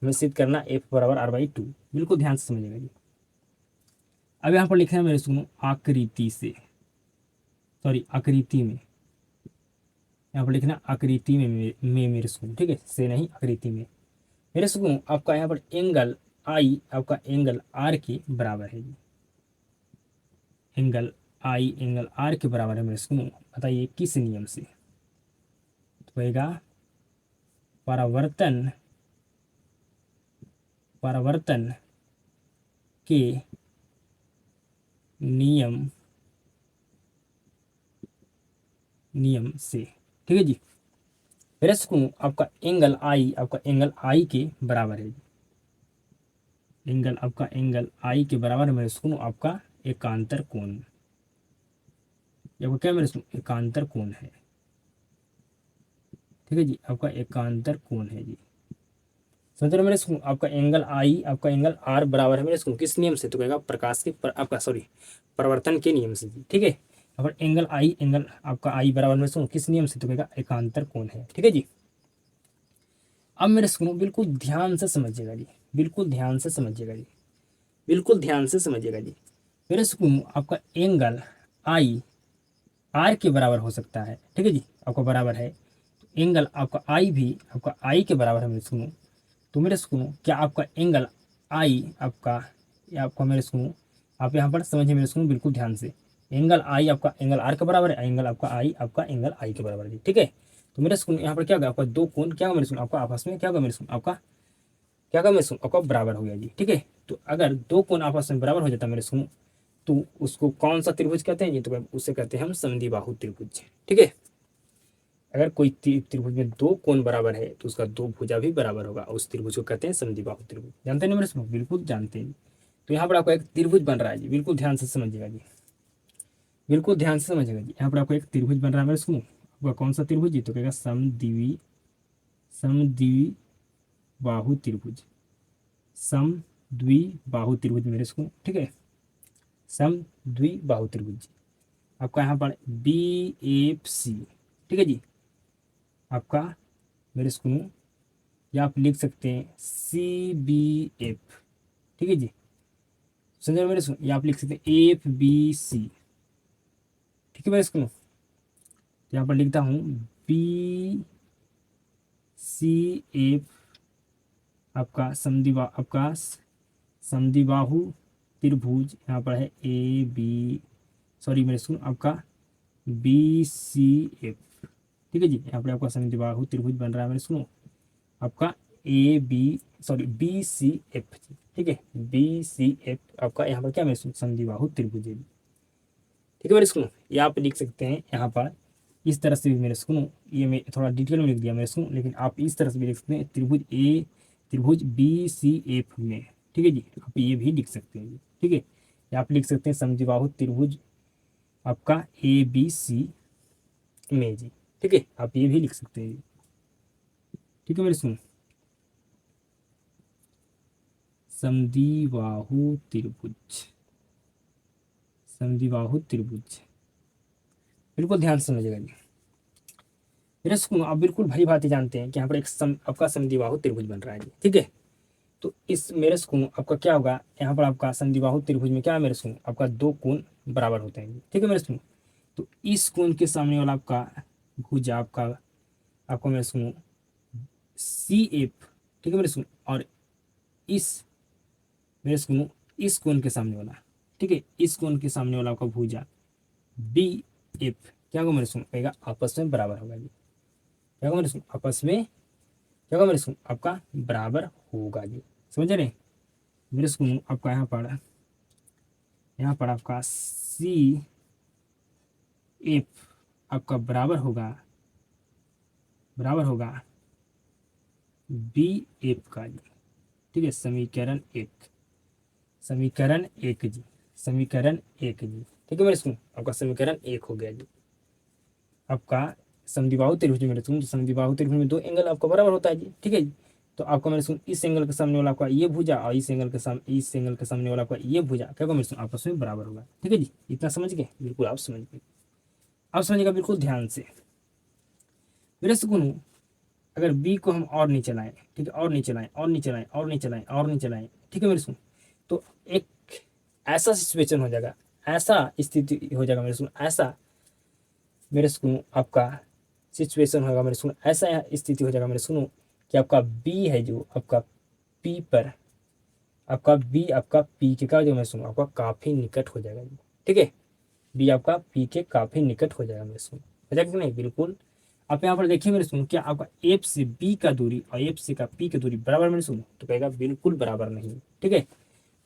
हमें सिद्ध करना F/R/2, बिल्कुल ध्यान से समझिएगा जी। अब यहाँ पर लिखे हैं मेरे सुनो, आकृति से, सॉरी आकृति में, यहाँ पर लिखना आकृति में मेरे सुनो, ठीक है, से नहीं आकृति में मेरे सुनो। आपका यहाँ पर एंगल आई आपका एंगल आर के बराबर है जी, एंगल आई एंगल आर के बराबर है मेरे सुनो। बताइए किस नियम से, तो होगा परावर्तन परावर्तन के नियम नियम से, ठीक है जी। मेरे सुनो, आपका एंगल आई के बराबर है, एंगल आई के बराबर है मेरे सुनो, आपका एकांतर कोण, क्या मेरे सुनो, एकांतर कोण है, ठीक है जी, आपका एकांतर कोण है जी। समझ रहे हो मेरे स्कूल, आपका एंगल आई आपका एंगल आर बराबर है मेरे स्कूल किस नियम से, तो कहेगा प्रकाश के आपका सॉरी परिवर्तन के नियम से जी, ठीक है। अब एंगल आपका आई बराबर मेरे स्कूल किस नियम से, तो कहेगा एकांतर कोण है, ठीक है जी। अब मेरे स्कूल बिल्कुल ध्यान से समझिएगा जी, बिल्कुल ध्यान से समझिएगा जी, बिल्कुल ध्यान से समझिएगा जी। मेरे स्कूल आपका एंगल आई आर के बराबर हो सकता है, ठीक है जी, आपका बराबर है, एंगल आपका आई भी आपका आई के बराबर है मेरे सुनो। तो मेरे सुनो, क्या आपका एंगल आई आपका या आपका मेरे सुनो, आप यहाँ पर समझिए मेरे सुनो बिल्कुल ध्यान से, एंगल आई आपका एंगल आर के बराबर है, एंगल आपका एंगल आई के बराबर है, ठीक है। तो मेरे सुनो यहाँ पर क्या होगा, आपका दो कोण क्या होगा मेरे सुनो, आपका आपस में क्या होगा मेरे सुनो, आपका क्या होगा मेरे सुनो, आपका बराबर हो गया जी, ठीक है। तो अगर दो कोण आपस में बराबर हो जाता है मेरे सुनो, तो उसको कौन सा त्रिभुज कहते हैं जी, तो उसे कहते हैं हम समद्विबाहु त्रिभुज, ठीक है। अगर कोई त्रिभुज में दो कोण बराबर है तो उसका दो भुजा भी बराबर होगा, उस त्रिभुज को कहते हैं समद्विबाहु त्रिभुज, जानते हैं ना मेरे सुनो, बिल्कुल जानते हैं। तो यहाँ पर आपको एक त्रिभुज बन रहा है जी, बिल्कुल ध्यान से समझिएगा जी, बिल्कुल ध्यान से समझिएगा जी। यहाँ पर आपको एक त्रिभुज बन रहा है मेरे सुनो, आपका कौन सा त्रिभुज जी, तो कहेगा समद्विबाहु त्रिभुज, समद्विबाहु त्रिभुज मेरे सुनो, ठीक है, समद्विबाहु त्रिभुज आपका यहाँ पर BFC, ठीक है जी, आपका मेरे सुनो, या आप लिख सकते हैं CBF, ठीक है जी, समझ मेरे सुनो, या आप लिख सकते हैं FBC, ठीक है मेरे सुनो। यहाँ पर लिखता हूँ BCF आपका समद्विबाहु त्रिभुज, यहाँ पर है AB, सॉरी मेरे सुनो, आपका BCF, ठीक है जी। यहाँ पर आपका समद्विबाहु त्रिभुज बन रहा है मेरे सुनो, आपका BCF, ठीक है, BCF आपका यहाँ पर क्या मेरे समद्विबाहु त्रिभुज है, ठीक है मेरे सुनो। या आप लिख सकते हैं यहाँ पर इस तरह से भी मेरे सुनो, ये मैं थोड़ा डिटेल में लिख दिया मेरे सुनो, लेकिन आप इस तरह से भी लिख सकते हैं, त्रिभुज BCF में, ठीक है जी, आप ये भी लिख सकते हैं, ठीक है। या आप लिख सकते हैं समद्विबाहु त्रिभुज आपका ABC में जी, ठीक है, आप ये भी लिख सकते हैं। ठीक है मेरे सुनो, समद्विबाहु त्रिभुज, समद्विबाहु त्रिभुज, बिल्कुल ध्यान से समझिएगा जी। मेरे सुनो, आप बिल्कुल भली भांति जानते हैं कि यहाँ पर आपका समद्विबाहु त्रिभुज बन रहा है जी, ठीक है। तो इस मेरे सुनो आपका क्या होगा, यहाँ पर आपका समद्विबाहु त्रिभुज में क्या है मेरे सुनो, आपका दो कोण बराबर होते हैं जी, ठीक है मेरे सुनो। तो इस कोण के सामने वाला आपका भुजा आपका आपको मेरे सुनो सी एफ, ठीक है मेरे सुनो, और इस मेरे सुनो इस कोण के सामने वाला, ठीक है, इस कोण के सामने वाला आपका भुजा बी एफ क्या होगा मेरे सुनो, कहेगा आपस में बराबर होगा जी, क्या होगा मेरे सुनो, आपस में क्या होगा मेरे सुनो, आपका बराबर होगा जी, समझ रहे मेरे सुनो। आपका यहाँ पर आपका सी एफ आपका बराबर होगा बी एफ का जी, ठीक है, समीकरण एक, समीकरण एक जी, समीकरण एक जी, ठीक है मेरे सुनो, आपका समीकरण एक हो गया जी। आपका समद्विबाहु त्रिभुज में सुनो, समद्विबाहु त्रिभुज में दो एंगल आपका बराबर होता है जी, ठीक है जी। तो आपका मेरे सुनो इस एंगल के सामने वाला आपका ये भुजा और इस एंगल के सामने वाला आपका ये भुजा क्या होगा मेरे सुनो, आपस में बराबर होगा, ठीक है जी। इतना समझ गए, बिल्कुल आप समझ गए। आप समझिएगा बिल्कुल ध्यान से मेरे सुनो, अगर बी को हम और नीचे लाएं, ठीक है, और नीचे लाएं और नीचे लाएं और नीचे लाएं और नीचे लाएं, ठीक है मेरे सुनो, तो एक ऐसा सिचुएशन हो जाएगा, ऐसा स्थिति हो जाएगा मेरे सुनो, ऐसा मेरे सुनो आपका सिचुएशन होगा मेरे सुनो, ऐसा स्थिति हो जाएगा मेरे सुनो कि आपका बी है जो आपका पी पर, आपका बी आपका पी के का जो मैं सुनो आपका काफी निकट हो जाएगा, ठीक है, बी आपका पी के काफी निकट हो जाएगा मेरे सुनो, हो जाएगा कि नहीं, बिल्कुल। आप यहाँ पर देखिए मेरे सुनो, क्या आपका एफ से बी का दूरी और एफ से का पी की दूरी बराबर मेरे सुनो, तो कहेगा बिल्कुल बराबर नहीं, ठीक है,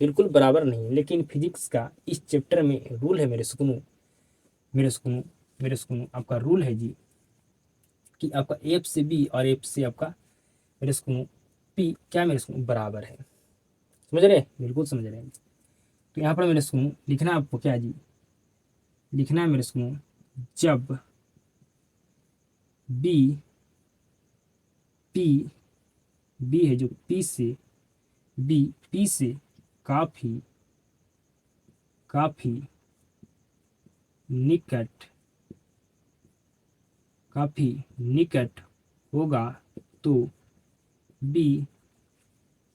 बिल्कुल बराबर नहीं। लेकिन फिजिक्स का इस चैप्टर में रूल है मेरे सुनो, मेरे सुनो मेरे सुनो आपका रूल है जी कि आपका एफ से बी और एफ से आपका मेरे सुनो पी क्या मेरे सुनो बराबर है, समझ रहे, बिल्कुल समझ रहे हैं। तो यहाँ पर मेरे सुनो लिखना आपको क्या जी, लिखना है मेरे सुनो, जब बी पी बी है जो पी से काफी काफी निकट काफी निकट होगा तो बी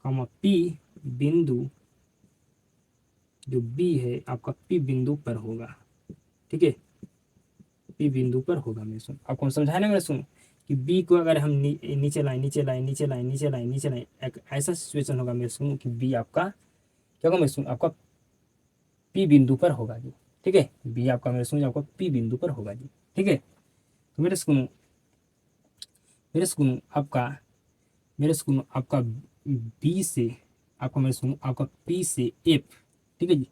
पी बिंदु, जो बी है आपका पी बिंदु पर होगा, ठीक है, पी बिंदु पर होगा मेरे सुन। आपको समझाया ना मेरे सुन कि बी को अगर हम नीचे लाएं नीचे लाएं नीचे लाएं नीचे लाएं नीचे लाएं, एक ऐसा सिचुएशन होगा मेरे सुन कि बी आपका क्या होगा मेरे सुन, आपका पी बिंदु पर होगा जी, ठीक है, बी आपका मेरे सुन आपका पी बिंदु पर होगा जी, ठीक है। तो मेरे सुनो आपका बी से आपका मेरे सुनो आपका पी से एफ, ठीक है जी,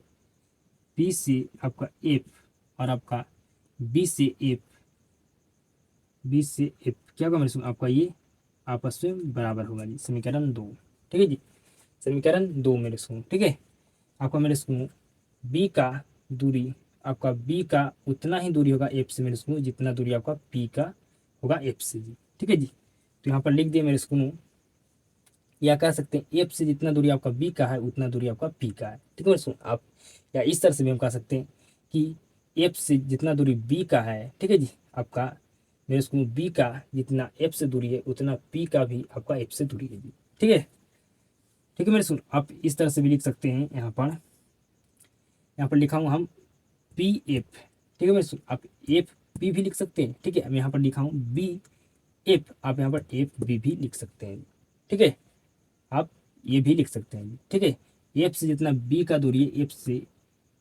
पी से आपका एफ और आपका बी से एफ, बी से एफ क्या होगा मेरे सुनो आपका ये आपस में बराबर होगा जी, समीकरण दो, ठीक है जी, समीकरण दो मेरे सुनो, ठीक है। आपका मेरे सुनो बी का दूरी, आपका बी का उतना ही दूरी होगा एफ से मेरे सुनो जितना दूरी आपका पी का होगा एफ से जी, ठीक है जी। तो यहाँ पर लिख दिए मेरे सुनो, या कह सकते हैं एफ से जितना दूरी आपका बी का है उतना दूरी आपका पी का है, ठीक है सुन आप, या इस तरह से भी हम कह सकते हैं कि एफ से जितना दूरी बी का है, ठीक है जी, आपका मेरे स्कूल बी का जितना एफ से दूरी है उतना पी का भी आपका एफ से दूरी है जी, ठीक है, ठीक है मेरे सुन। आप इस तरह से भी लिख सकते हैं, यहाँ पर लिखा हूँ हम पी एफ, ठीक है मेरे सुन, आप एफ पी भी लिख सकते हैं, ठीक है, मैं यहाँ पर लिखा हूँ बी एफ, आप यहाँ पर एफ बी भी लिख सकते हैं, ठीक है, आप ये भी लिख सकते हैं, ठीक है, एफ से जितना बी का दूरी है एफ से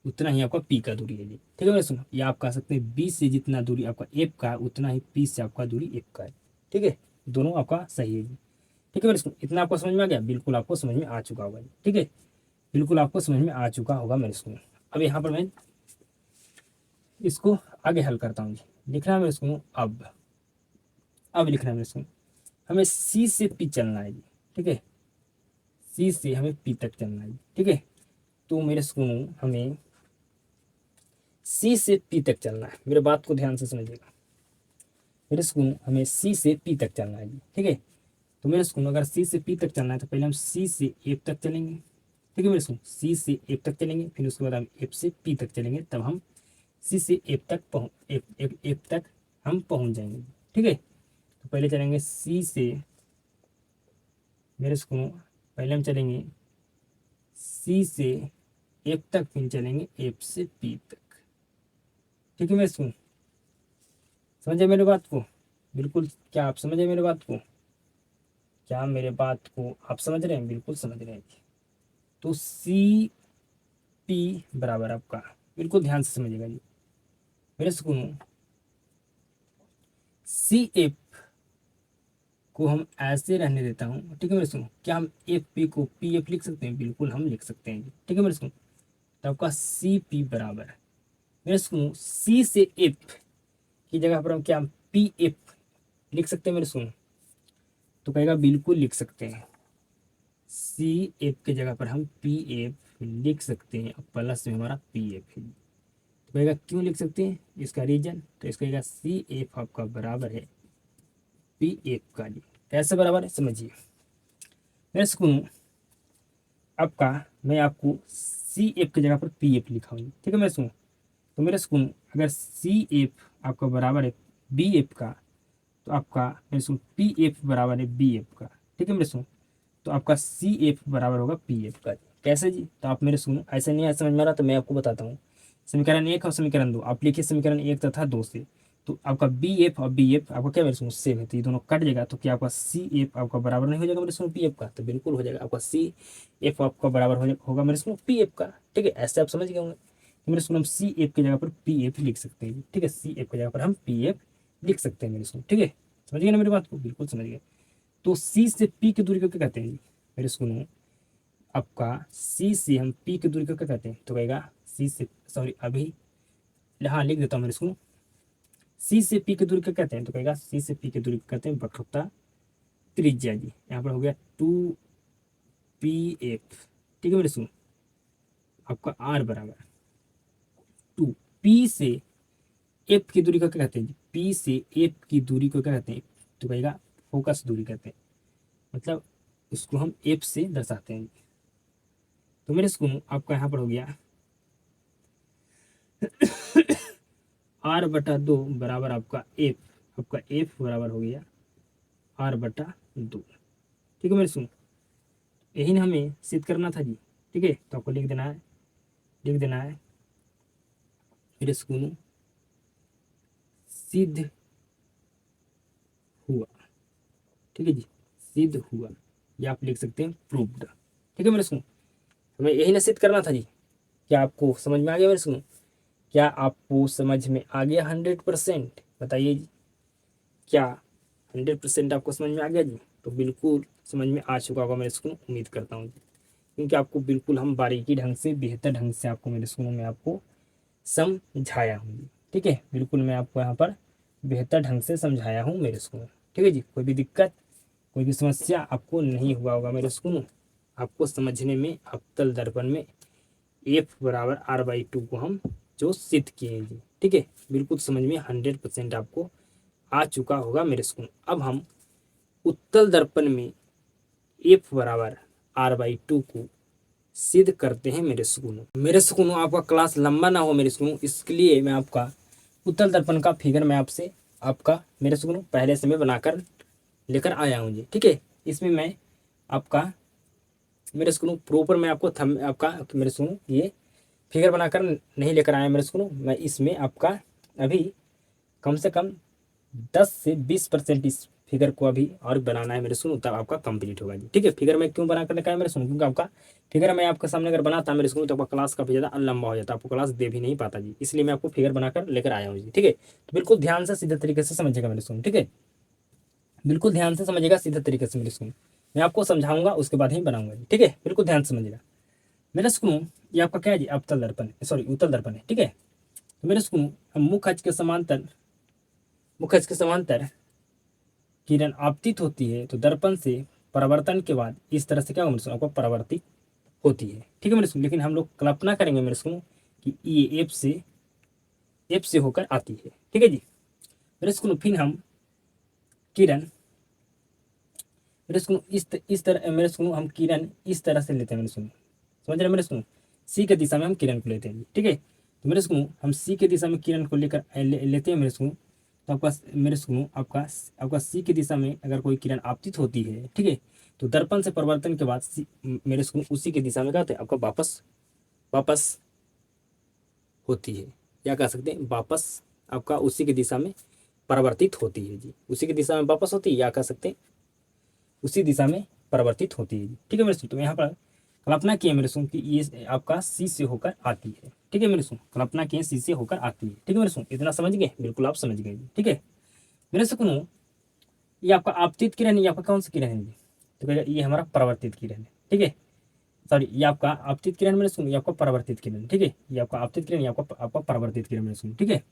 उतना ही आपका पी का दूरी है जी, ठीक है मेरे सुनो। या आप कह सकते हैं बी से जितना दूरी आपका एफ का है उतना ही पी से आपका दूरी एफ का है, ठीक है, दोनों आपका सही है जी, ठीक है मेरे सुनो। इतना आपको समझ में आ गया, बिल्कुल आपको समझ में आ चुका होगा, ठीक है, बिल्कुल आपको समझ में आ चुका होगा मेरे सुनो। अब यहाँ पर मैं इसको आगे हल करता हूँ जी, लिखना है मेरे सुनो, अब लिखना है मेरे सुनो, हमें सी से पी चलना है जी, ठीक है, सी से हमें पी तक चलना है, ठीक है। तो मेरे सुनो हमें सी से पी तक चलना है, मेरे बात को ध्यान से समझिएगा, मेरे सुनो हमें सी से पी तक चलना है जी, ठीक है। तो मेरे स्कूल अगर सी से पी तक चलना है तो पहले हम सी से एफ तक चलेंगे, ठीक है मेरे स्कूल, सी से एफ तक चलेंगे, फिर उसके बाद हम एफ से पी तक चलेंगे, तब हम सी से एफ तक हम पहुंच जाएंगे, ठीक है। तो पहले चलेंगे सी से, मेरे स्कूल पहले हम चलेंगे सी से एफ तक, फिर चलेंगे एफ से पी तक, ठीक है मेरे स्कूल। समझे मेरे बात को बिल्कुल? क्या आप समझे मेरे बात को? क्या मेरे बात को आप समझ रहे हैं? बिल्कुल समझ रहे हैं। तो सी पी बराबर आपका, बिल्कुल ध्यान से समझिएगा जी मेरे सुकूनों, सी एफ को हम ऐसे रहने देता हूँ, ठीक है मेरे सुनो। क्या हम एफ पी को पी एफ लिख सकते हैं? बिल्कुल हम लिख सकते हैं जी, ठीक है मेरे सुनो। तो आपका सी पी बराबर, मेरे सुनो, सी से एफ की जगह पर हम क्या पी एफ लिख सकते हैं मेरे सुनो? तो कहेगा बिल्कुल लिख सकते हैं, सी एफ की जगह पर हम पी एफ लिख सकते हैं, अब प्लस में हमारा पी एफ है। तो कहेगा क्यों लिख सकते हैं, इसका रीजन, तो इसका कहेगा सी एफ आपका बराबर है पी एफ का जी। कैसे बराबर है समझिए मेरे सुकून। आपका मैं आपको सी एफ की जगह पर पी एफ लिखा हूँ, ठीक है मेरे सुकून। तो मेरे सुकून अगर सी एफ आपका बराबर है बी एफ का, तो आपका मेरे सुकून पी एफ बराबर है बी एफ का, ठीक है मेरे सुकून। तो आपका सी एफ बराबर होगा पी एफ का। कैसे जी? तो आप मेरे सुनो, ऐसे नहीं है समझ में आ रहा तो मैं आपको बताता हूँ। समीकरण 1 और समीकरण 2 आप लिखिए, समीकरण 1 तथा 2 से। तो आपका बी एफ और बी एफ आपका क्या मेरे सुनो सेम है, तो ये दोनों कट जाएगा, तो क्या आपका सी एफ आपका बराबर नहीं हो जाएगा मेरे सुनो पी एफ का? तो बिल्कुल हो जाएगा, आपका सी एफ आपका बराबर होगा मेरे सुनो पी एफ का, ठीक है। ऐसे आप समझ गए होंगे। तो मेरे सुनो हम सी एफ की जगह पर पी एफ लिख सकते हैं, ठीक है। सी एफ की जगह पर हम पी एफ लिख सकते हैं मेरे सुनो, ठीक है। समझ गए ना मेरी बात को? बिल्कुल समझ गए। तो सी से पी की दूरी को क्या कहते हैं जी मेरे सुनो? आपका सी से हम पी की दूरी को क्या कहते हैं? तो कहेगा सी से, सॉरी अभी हाँ लिख देता हूँ मेरे इसको। सी से पी की दूरी को कहते हैं? तो कहेगा सी से पी की दूरी को कहते हैं वक्रता त्रिज्या जी। यहाँ पर हो गया 2 पी एफ, ठीक है मेरे सुनो। आपका आर बराबर 2 पी से एफ की दूरी को क्या कहते हैं जी? पी से एफ की दूरी को क्या कहते हैं? तो कहेगा फोकस दूरी कहते हैं, मतलब उसको हम एफ से दर्शाते हैं। तो मेरे सुनो आपका यहाँ पर हो गया आर बटा 2 बराबर आपका एफ बराबर हो गया आर बटा 2, ठीक है मेरे सुनो। यही ना हमें सिद्ध करना था जी, ठीक है। तो आपको लिख देना है मेरे सुनो सिद्ध हुआ, ठीक है जी, सिद्ध हुआ, या आप लिख सकते हैं प्रूव्ड, ठीक है मेरे सुनो। हमें यही ना सिद्ध करना था जी। क्या आपको समझ में आ गया मेरे सुनो? क्या आपको समझ में आ गया 100%? बताइए जी, क्या 100% आपको समझ में आ गया जी? तो बिल्कुल समझ में आ चुका होगा मेरे स्कूल, उम्मीद करता हूँ जी। क्योंकि आपको बिल्कुल हम बारीकी ढंग से, बेहतर ढंग से आपको मेरे स्कूलों में आपको समझाया हूँ जी, ठीक है। बिल्कुल मैं आपको यहाँ पर बेहतर ढंग से समझाया हूँ मेरे स्कूल, ठीक है जी। कोई भी दिक्कत, कोई भी समस्या आपको नहीं हुआ होगा मेरे स्कूल। आपको समझने में, अवतल दर्पण में एफ बराबर आर बाई 2 को हम जो सिद्ध किए हैं जी, ठीक है। बिल्कुल समझ में 100% आपको आ चुका होगा मेरे स्कूल। अब हम उत्तल दर्पण में एफ बराबर आर बाई 2 को सिद्ध करते हैं मेरे सुकूनों। आपका क्लास लंबा ना हो मेरे सुकूनों, इसके लिए मैं आपका उत्तल दर्पण का फिगर मैं आपसे आपका मेरे सुकूनों पहले से मैं बनाकर लेकर आया हूँ जी, ठीक है। इसमें मैं आपका मेरे सुकूनों प्रॉपर मैं आपको आपका मेरे सुकूनों ये फिगर बनाकर नहीं लेकर आया मेरे सुकूनों। मैं इसमें आपका अभी कम से कम 10 से 20% इस फिगर को अभी और बनाना है मेरे सुनो, तब आपका कंप्लीट होगा जी, ठीक है। फिगर में क्यों बना कर रखा है मेरे सुनो? क्योंकि आपका फिगर मैं आपके सामने अगर बनाता मेरे सुनो तो आपका क्लास काफी ज़्यादा लंबा हो जाता, आपको क्लास दे भी नहीं पाता जी। इसलिए मैं आपको फिगर बनाकर लेकर आया हूँ जी, ठीक है। तो बिल्कुल ध्यान से सीधे तरीके से समझिएगा मेरे सुनो, ठीक है। बिल्कुल ध्यान से समझिएगा सीधे तरीके से मेरे सुनो। मैं आपको समझाऊंगा उसके बाद ही बनाऊंगा जी, ठीक है। बिल्कुल ध्यान से समझिएगा मेरे सुनो। ये आपका क्या है जी? अवतल दर्पण, सॉरी उत्तल दर्पण है, ठीक है। तो मेरे सुनो मुख अक्ष के समांतर किरण आपतित होती है, तो दर्पण से परावर्तन के बाद इस तरह से क्या होगा आपको परावर्तित होती है, ठीक है मेरे सुनो। लेकिन हम लोग कल्पना करेंगे मेरे सुनो कि ये एफ से होकर आती है, ठीक है जी। मेरे सुनो फिर हम किरण मेरे सुनो इस तरह मेरे सुनो हम किरण इस तरह से लेते हैं मेरे सुनो, समझ रहे हैं मेरे सुनो, सी के दिशा में हम किरण को लेते हैं, ठीक है। तो मेरे सुनो हम सी के दिशा में किरण को लेकर लेते हैं मेरे सुनो, तो आपका मेरे सुनो आपका सी की दिशा में अगर कोई किरण आपतित होती है, ठीक है, तो दर्पण से परिवर्तन के बाद मेरे सुनो उसी की दिशा में क्या होता है आपका वापस वापस होती है, या कह सकते हैं वापस आपका उसी की दिशा में परिवर्तित होती है जी, उसी की दिशा में वापस होती है, या कह सकते हैं उसी दिशा में परिवर्तित होती है, ठीक है मेरे सुन। तो यहाँ पर कल्पना किए मेरे सुन कि ये आपका सी से होकर आती है, ठीक है मेरे सुन, कल्पना किए सी से होकर आती है, ठीक है मेरे सुन, इतना समझ गए, बिल्कुल आप समझ गए, ठीक है मेरे सुनो। ये आपका आपतित किरण है, ये आपका कौन सा किरण है, तो कहेगा ये हमारा परावर्तित किरण है, ठीक है, सॉरी ये आपका आपतित किरण मेरे सुन, ये आपका परावर्तित किरण, ठीक है, ये आपका आपतित किरण, ये आपका परावर्तित किरण मेरे सुन, ठीक है।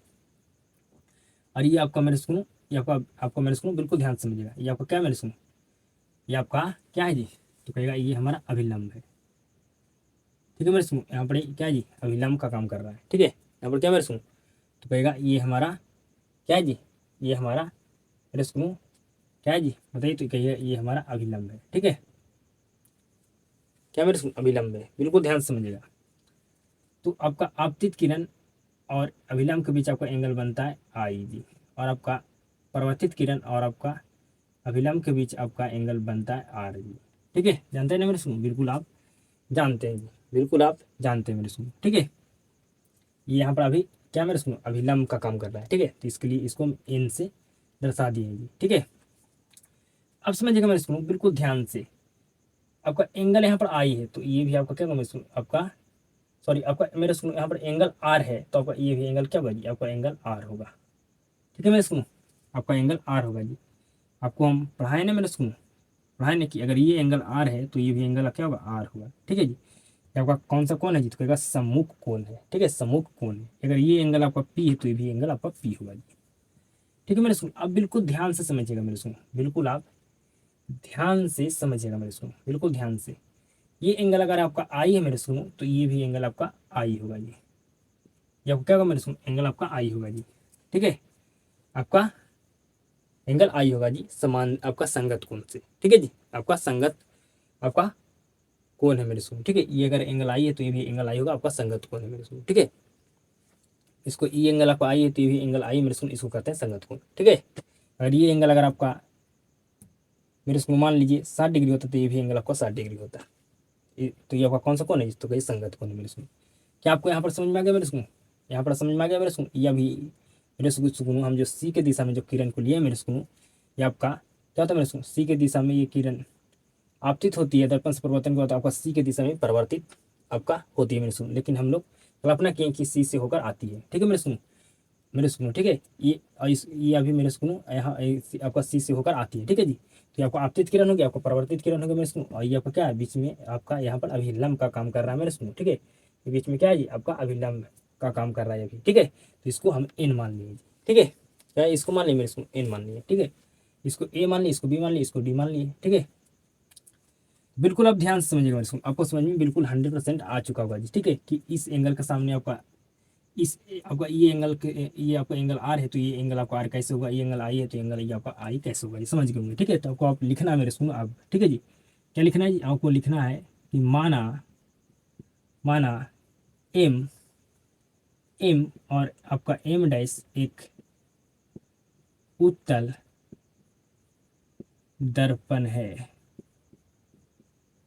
और ये आपका मेरे सुनो, ये आपका मेरे सुनो बिल्कुल ध्यान से समझिएगा, ये आपका क्या मेरे सुनो, ये आपका क्या है जी, तो कहेगा ये हमारा अभिलंब है, ठीक है मेरे सुनो, यहाँ पर क्या है जी अभिलंब का काम कर रहा है, ठीक है, यहाँ पर क्या मेरे सुनो, तो कहेगा ये हमारा क्या है जी, ये हमारा मेरे सुनो क्या है जी बताइए, तो कहिए ये हमारा अभिलंब है, ठीक है, क्या मेरे सुनो अभिलंब है, बिल्कुल ध्यान से समझिएगा। तो आपका आपतित किरण और अभिलंब के बीच आपका एंगल बनता है आई जी, और आपका परावर्तित किरण और आपका अभिलंब के बीच आपका एंगल बनता है आर जी, ठीक है, जानते हैं ना मेरे सुनो, बिल्कुल आप जानते हैं जी, बिल्कुल आप जानते हैं मेरे सुनो, ठीक है। ये यहाँ पर अभी क्या मेरे सुनो अभिलंब का काम कर रहा है, ठीक है, तो इसके लिए इसको हम एन से दर्शा दिए जी, ठीक है। अब समझिएगा मेरे सुनो बिल्कुल ध्यान से, आपका एंगल यहाँ पर आई है, तो ये भी आपका क्या मेरे सुनो आपका सॉरी आपका मेरे सुनो यहाँ पर एंगल आर है, तो आपका ये भी एंगल क्या होगा जी, आपका एंगल आर होगा, ठीक है मेरे सुनो, आपका एंगल आर होगा जी। आपको हम पढ़ाए ना मेरे सुनो, पढ़ाए ना कि अगर ये एंगल आर है तो ये भी एंगल क्या होगा आर होगा, ठीक है जी। ये आपका कौन सा कोण है जी, तो कहेगा सम्मुख कोण है, ठीक है, सम्मुख कोण है। अगर ये एंगल आपका पी है तो ये भी एंगल आपका पी होगा जी, ठीक है मेरे सुनो। अब बिल्कुल ध्यान से समझिएगा मेरे सुनो, बिल्कुल आप ध्यान से समझिएगा मेरे सुनो, बिल्कुल ध्यान से। ये एंगल अगर आपका आई है मेरे सुनो, तो ये भी एंगल आपका आई होगा जी, ये आपको क्या होगा मेरे सुनो एंगल आपका आई होगा जी, ठीक है, आपका एंगल आई होगा जी समान आपका संगत कोण से, ठीक है जी, आपका संगत आपका कोण है मेरे सुनो, ठीक है। ये अगर एंगल आई है तो ये भी एंगल आई होगा, आपका संगत कोण है मेरे सुनो, ठीक है। इसको ये एंगल आपका आई है तो ये भी एंगल आई मेरे सुनो, इसको कहते हैं संगत कोण, ठीक है। अगर ये एंगल अगर आपका मेरे सुनो मान लीजिए 60 डिग्री होता है, तो ये भी एंगल आपका 60 डिग्री होता है, तो ये आपका कौन सा कोण है, तो कहीं संगत कोण है मेरे सुनो। क्या आपको यहाँ पर समझ में आ गया मेरे सुनो, यहाँ पर समझ में आ गया मेरे सुनो। ये अभी मेरे सुनो हम जो सी के दिशा में जो किरण को लिए मेरे सुनो, ये आपका क्या होता है मेरे सुनो, सी के दिशा में ये किरण आपतित होती है, दर्पण से परिवर्तन क्या होता है आपका सी के दिशा में परिवर्तित आपका होती है मेरे सुनो, लेकिन हम लोग कल्पना किए कि सी से होकर आती है, ठीक है मेरे सुनो, मेरे सुनो, ठीक है। ये अभी मेरे सुनो यहाँ आपका सी से होकर आती है, ठीक है जी। तो ये आपको आपतित किरण होगी, आपको परिवर्तित किरण होगी मेरे सुनो, और ये आपका क्या है बीच में आपका यहाँ पर अभिलंब का काम कर रहा है मेरे सुनो, ठीक है। ये बीच में क्या है जी आपका अभिलंब का काम कर रहा है अभी, ठीक है। तो इसको हम एन मान लिए, ठीक है, क्या इसको मान लिए मेरे सुनो एन मान लिए, ठीक है। इसको ए मान लिए, इसको बी मान लिए, इसको डी मान लिए, ठीक है। बिल्कुल आप ध्यान से समझिएगा मेरे सुनो, आपको समझ में बिल्कुल 100% आ चुका होगा जी, ठीक है, कि इस एंगल के सामने आपका इस आपका ये एंगल के ये आपका एंगल आर है, तो ये एंगल आपका आर कैसे होगा, ये एंगल आई है तो एंगल ये आपका आई कैसे होगा, ये समझ गए होंगे, ठीक है। तो आपको आप लिखना है मेरे सुनो आप, ठीक है जी। क्या लिखना है जी, आपको लिखना है कि माना माना एम एम और आपका एम डैश एक उत्तल दर्पण है,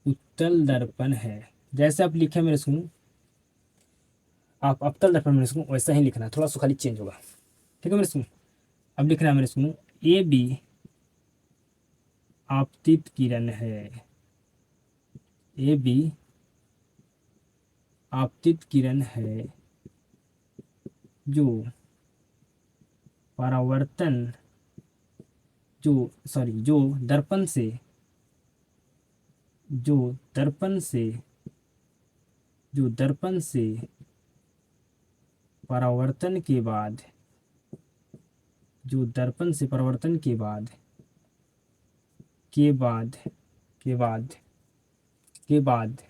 उत्तल दर्पण है। जैसे आप लिखे मेरे सुनो, आप अवतल दर्पण मेरे सुनो वैसा ही लिखना है, थोड़ा सा खाली चेंज होगा, ठीक है मेरे सुनो। अब लिखना है मेरे सुनो ए बी आपतित किरण है, ए बी आपतित किरण है जो परावर्तन जो सॉरी जो दर्पण से जो दर्पण से परावर्तन के बाद जो दर्पण से परावर्तन के बाद के बाद के बाद के बाद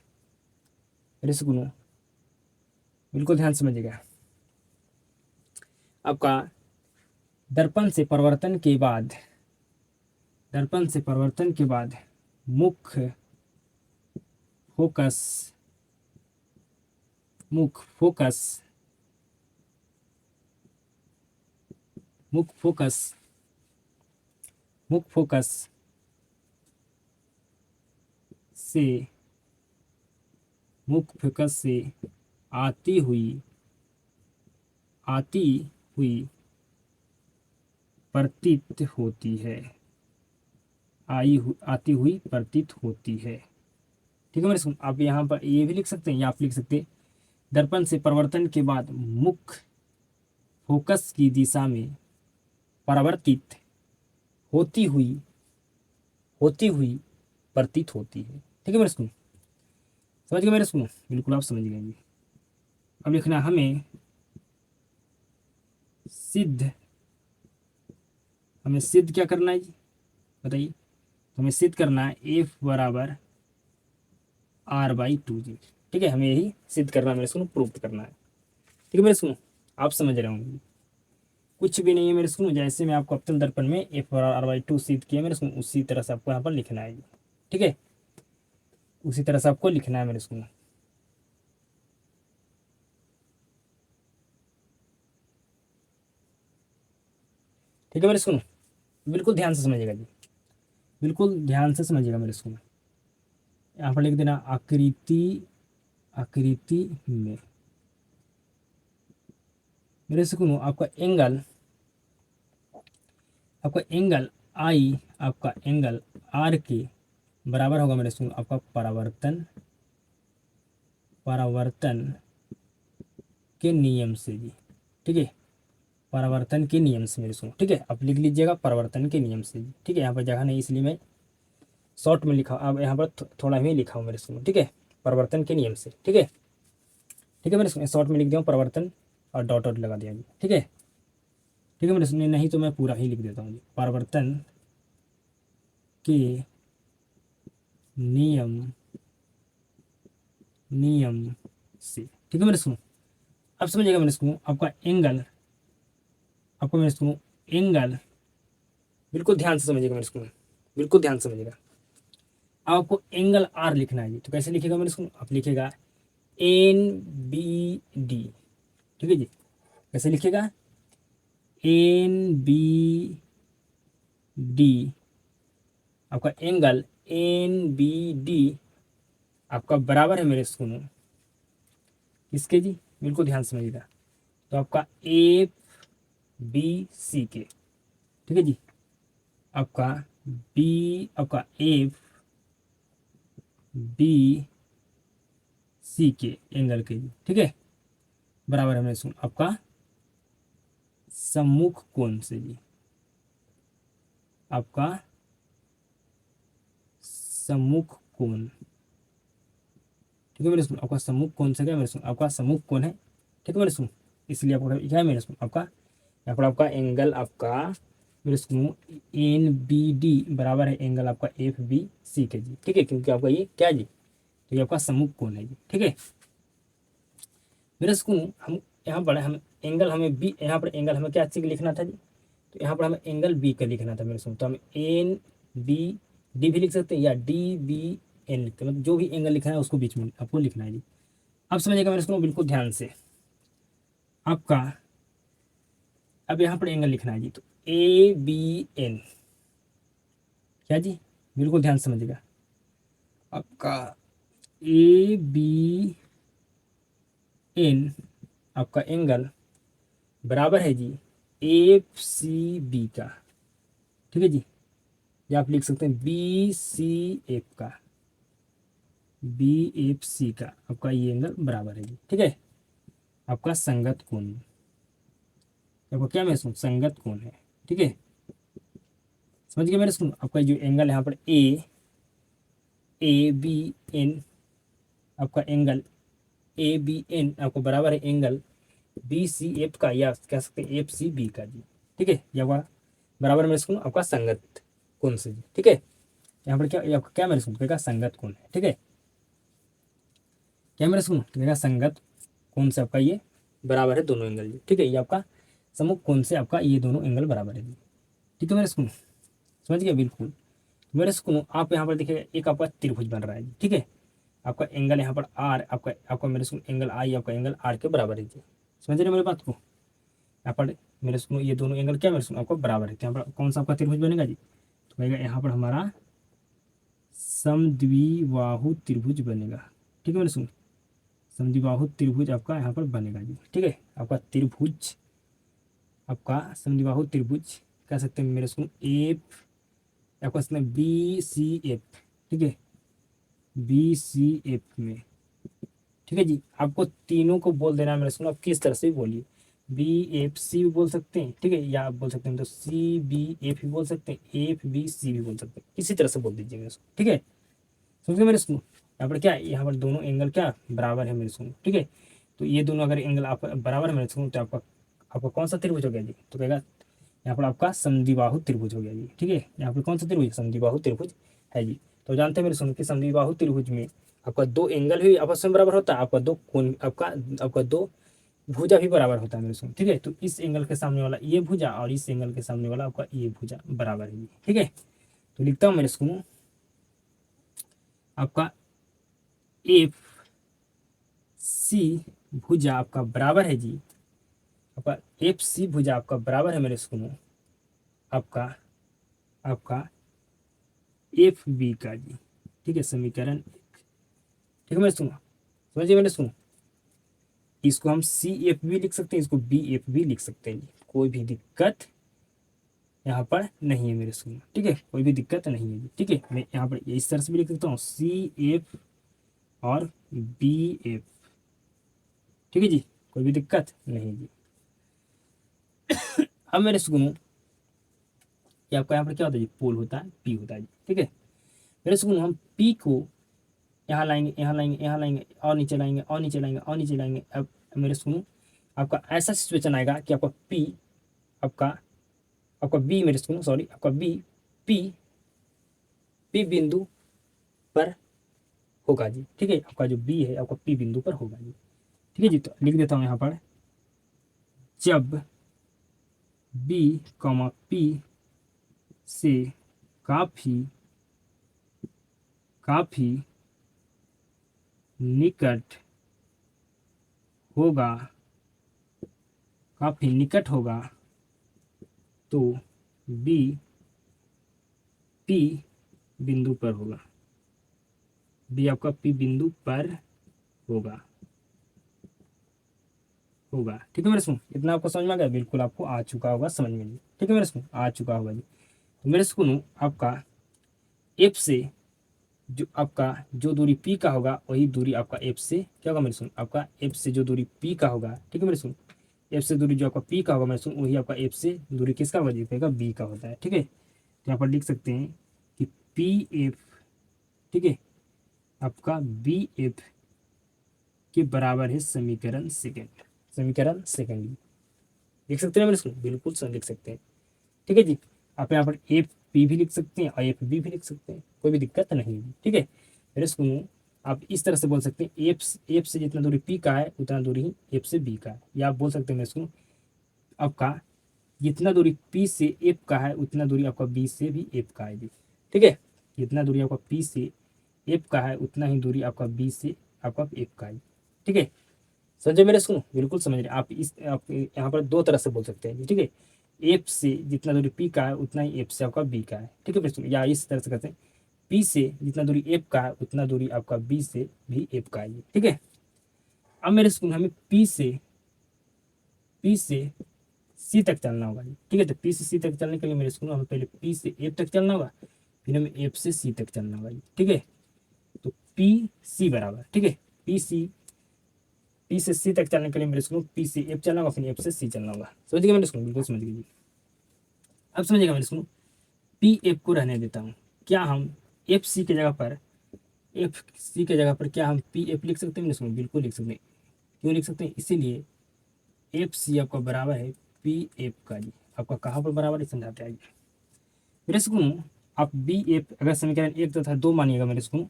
मेरे सुनो बिल्कुल ध्यान समझिएगा, आपका दर्पण से परिवर्तन के बाद दर्पण से परावर्तन के बाद मुख्य फोकस मुख्य फोकस मुख्य फोकस मुख्य फोकस से मुख्य फोकस से आती हुई प्रतीत होती है, आती हुई प्रतीत होती है। ठीक है मेरे सुन, आप यहाँ पर ये भी लिख सकते हैं या आप लिख सकते हैं दर्पण से परावर्तन के बाद मुख्य फोकस की दिशा में परावर्तित होती हुई प्रतीत होती है। ठीक है मेरे सुन, समझ गए मेरे सुनो, बिल्कुल आप समझ गए। अब लिखना हमें सिद्ध क्या करना है जी, बताइए। तो हमें सिद्ध करना है F बराबर R/2 जी। ठीक है, हमें यही सिद्ध करना है मेरे सुनो, प्रूव करना है। ठीक है मेरे सुनो, आप समझ रहे होंगे, कुछ भी नहीं है मेरे सुनो। जैसे मैं आपको अवतल दर्पण में F बराबर R/2 सिद्ध किया मेरे सुनो, उसी तरह से आपको यहाँ पर लिखना है जी। ठीक है, उसी तरह से आपको लिखना है मेरे सुनो। ठीक है मेरे सुनो, बिल्कुल ध्यान से समझिएगा जी, बिल्कुल ध्यान से समझिएगा मेरे सुनो। यहाँ पर लिख देना आकृति में मेरे सुनो आपका एंगल आई आपका एंगल आर के बराबर होगा मेरे सुनो आपका परावर्तन के नियम से जी। ठीक है, परावर्तन के नियम से मेरे सुनो। ठीक है, आप लिख लीजिएगा परावर्तन के नियम से जी। ठीक है, यहाँ पर जगह नहीं इसलिए मैं शॉर्ट में लिखा, अब यहाँ पर थोड़ा ही लिखा हूँ मेरे सुनो। ठीक है, परावर्तन के नियम से। ठीक है, ठीक है मेरे सुनो, शॉर्ट में लिख दिया हूँ परावर्तन और डॉट लगा दिया जी। ठीक है, ठीक है मेरे सुनिए, नहीं तो मैं पूरा ही लिख देता हूँ जी, परावर्तन के नियम से। ठीक है मेरे सुनो, अब समझिएगा मेरे सुनो आपका एंगल बिल्कुल ध्यान से समझिएगा मेरे सुनो, बिल्कुल ध्यान से समझिएगा। आपको एंगल आर लिखना है जी, तो कैसे लिखेगा मेरे सुनो, आप लिखेगा NBD। ठीक है जी, कैसे लिखेगा NBD, आपका एंगल NBD आपका बराबर है मेरे सुनो किसके जी, बिल्कुल ध्यान समझिएगा, तो आपका ABC के। ठीक है जी, आपका ABC के एंगल के जी। ठीक है, बराबर है मेरे सुनो आपका सम्मुख कोण से जी, आपका सम्मुख कोण। ठीक है मेरे सुनो, आपका सम्मुख कोण से क्या मेरे सुनो आपका सम्मुख कोण है। ठीक है मेरे सुनो, इसलिए आपको क्या है मेरे सुनो आपका यहाँ पर आपका एंगल आपका मेरे सुनो NBD बराबर है एंगल आपका FBC के जी। ठीक है, क्योंकि आपका ये क्या जी, तो ये आपका सम्मुख कोण है जी। ठीक है मेरे सुनो, हम यहाँ पर हमें बी, यहाँ पर एंगल हमें क्या चीज लिखना था जी, तो यहाँ पर हमें एंगल बी का लिखना था मेरे सुनो, तो हम NBD भी लिख सकते हैं या DBN लिखते हैं, मतलब जो भी एंगल लिखना है उसको बीच में आपको लिखना है जी। अब समझिएगा मेरे सुनो बिल्कुल ध्यान से, आपका अब यहाँ पर एंगल लिखना है जी, तो ABN क्या जी, बिल्कुल ध्यान से समझिएगा, आपका ABN आपका एंगल बराबर है जी FCB का। ठीक है जी, या आप लिख सकते हैं BCF का, BFC का आपका ये एंगल बराबर है जी। ठीक है, आपका संगत कोण, आपको क्या मैं संगत कोण है। ठीक है, समझ गए मेरे सुन, आपका जो एंगल यहाँ पर ABN आपका एंगल ABN आपको बराबर है एंगल BCF का, या कह सकते हैं FCB का जी। ठीक है, या बराबर मेरे सुन आपका संगत कोण से जी। ठीक है, यहाँ पर क्या मेरे सुन कहेगा संगत कोण है। ठीक है, क्या मेरे सुन कहेगा संगत कोण से आपका ये बराबर है दोनों एंगल जी। ठीक है, ये आपका सम्मुख कोण से आपका ये दोनों एंगल बराबर है जी। ठीक है मेरे सुन, समझ गया बिल्कुल। मेरे सुनो आप यहाँ पर देखिए एक आपका त्रिभुज बन रहा है, ठीक है। आपका एंगल यहाँ पर आर, आपका आपका मेरे सुनो एंगल आई आपका एंगल आर के बराबर है जी। समझ रहे मेरी बात को। यहाँ पर मेरे सुनो ये दोनों एंगल क्या मेरे सुनो आपको बराबर है, तो यहाँ पर कौन सा आपका त्रिभुज बनेगा जी, तो बनेगा यहाँ पर हमारा समद्विबाहु त्रिभुज बनेगा, ठीक है मेरे सुनो। समद्विबाहु त्रिभुज आपका यहाँ पर बनेगा जी, ठीक है। आपका त्रिभुज आपका समद्विबाहु त्रिभुज कह सकते हैं मेरे सुनो एफ, आपका सकते हैं बी सी एफ, ठीक है, बी सी एफ में, ठीक है जी। आपको तीनों को बोल देना है मेरे सुनो, आप किस तरह से भी बोलिए, बी एफ सी भी बोल सकते हैं, ठीक है, या आप बोल सकते हैं तो सी बी एफ भी बोल सकते हैं, एफ बी सी भी बोल सकते हैं, इसी तरह से बोल दीजिए मेरे सुनो, ठीक है। समझ गए मेरे सुनो। यहाँ पर क्या है, यहाँ पर दोनों एंगल क्या बराबर है मेरे सुनो, ठीक है। तो ये दोनों अगर एंगल आप बराबर है मेरे सुनो, तो आपका आपका कौन सा त्रिभुज हो गया जी, तो कहेगा यहाँ पर आपका समद्विबाहु त्रिभुज हो गया जी, ठीक है। यहाँ पर कौन सा त्रिभुज, समद्विबाहु त्रिभुज है जी। तो जानते हैं मेरे सुनो कि समद्विबाहु त्रिभुज में आपका दो एंगल भी आपस में बराबर होता है, आपका दो कोण आपका आपका दो भुजा भी बराबर होता है मेरे सुनो, ठीक है। तो इस एंगल के सामने वाला ये भुजा और इस एंगल के सामने वाला आपका ये भुजा बराबर है, ठीक है। तो लिखता हूँ मेरे सुनो आपका एफ सी भुजा आपका बराबर है जी, आपका एफ सी भुजा आपका बराबर है मेरे सुनो आपका आपका एफ बी का जी, ठीक है, समीकरण 1, ठीक है मेरे सुनो। समझिए मेरे सुनो, इसको हम सी एफ भी लिख सकते हैं, इसको बी एफ भी लिख सकते हैं जी, कोई भी दिक्कत यहाँ पर नहीं है मेरे सुनो, ठीक है, कोई भी दिक्कत नहीं है जी, ठीक है। मैं यहाँ पर इस तरह से भी लिख सकता हूँ सी एफ और बी एफ, ठीक है जी, कोई भी दिक्कत नहीं जी। अब मेरे सुनो ये आपका यहाँ पर क्या होता है जी, पोल होता है, पी होता है जी, ठीक है। मेरे सुनो हम पी को यहाँ लाएंगे, यहाँ लाएंगे, यहाँ लाएंगे और नीचे लाएंगे और नीचे लाएंगे और नीचे लाएंगे। अब मेरे सुनो आपका ऐसा सिचुएशन आएगा कि आपका पी आपका आपका बी मेरे सुनो सॉरी आपका बी पी पी बिंदु पर होगा जी, ठीक है। आपका जो बी है आपका पी बिंदु पर होगा जी, ठीक है जी। तो लिख देता हूँ यहाँ पर जब बी कॉमा पी से काफी काफी निकट होगा, काफी निकट होगा, तो बी पी बिंदु पर होगा, बी आपका पी बिंदु पर होगा होगा, ठीक है मेरे सुनो। इतना आपको समझ में आ गया, बिल्कुल आपको आ चुका होगा समझ में जी, ठीक है मेरे सुनो, आ चुका होगा जी। तो मेरे सुनो आपका एफ से जो आपका जो दूरी पी का होगा वही दूरी आपका एफ से क्या होगा मेरे सुनो, आपका एफ से जो दूरी पी का होगा, ठीक है मेरे सुनो, एफ से दूरी जो आपका पी का होगा मेरे सुनो वही आपका एफ से दूरी किसका होगा जी, कहेगा बी का होता है, ठीक है। तो यहाँ पर लिख सकते हैं कि पी एफ, ठीक है, आपका बी एफ के बराबर है समीकरण सेकेंड, समीकरण सेकेंड लिख सकते हैं मेरे सुनो, बिल्कुल सर लिख सकते हैं, ठीक है जी। आप यहाँ पर एफ पी भी लिख सकते हैं और एफ बी भी लिख सकते हैं, कोई भी दिक्कत नहीं है, ठीक है। मेरे सुनो आप इस तरह से बोल सकते हैं एफ से जितना दूरी पी का है उतना दूरी ही एफ से बी का है, या आप बोल सकते हैं मेरे सुनो आपका जितना दूरी पी से एफ का है उतना दूरी आपका बी से भी एफ का है जी, ठीक है। जितना दूरी आपका पी से एफ का है उतना ही दूरी आपका बी से आपका एफ का है, ठीक है। समझे मेरे सुनो, बिल्कुल समझ रहे आप इस आप यहाँ पर दो तरह से बोल सकते हैं ठीक है। एफ से जितना दूरी पी का है उतना ही एफ से आपका बी का है, ठीक है मेरे सुनो, या इस तरह से करते हैं पी से जितना दूरी एफ का है उतना दूरी आपका बी से भी एफ का है, ठीक है। अब मेरे सुनो हमें पी से सी तक चलना होगा, ठीक है। तो पी से सी तक चलने के लिए मेरे सुनो हमें पहले पी से एफ तक चलना होगा, फिर हमें एफ से सी तक चलना होगा, ठीक है। तो पी सी बराबर, ठीक है, पी से सी तक चलने के लिए मेरे स्कूल पी से एफ चलना होगा, फिर एफ से सी चलना होगा। समझिएगा मेरे स्कूल, बिल्कुल समझ लीजिए। अब समझिएगा मेरे स्कूल, पी एफ को रहने देता हूँ, क्या हम एफ सी की जगह पर क्या हम पी एफ लिख सकते हैं मेरे स्कूल, बिल्कुल लिख सकते हैं। क्यों लिख सकते हैं, इसीलिए एफ सी आपका बराबर है पी एफ का जी, आपका कहाँ पर बराबर है समझाते आइए मेरे स्कूल। आप बी एफ अगर समीकरण 1 तथा 2 मानिएगा मेरे स्कूल,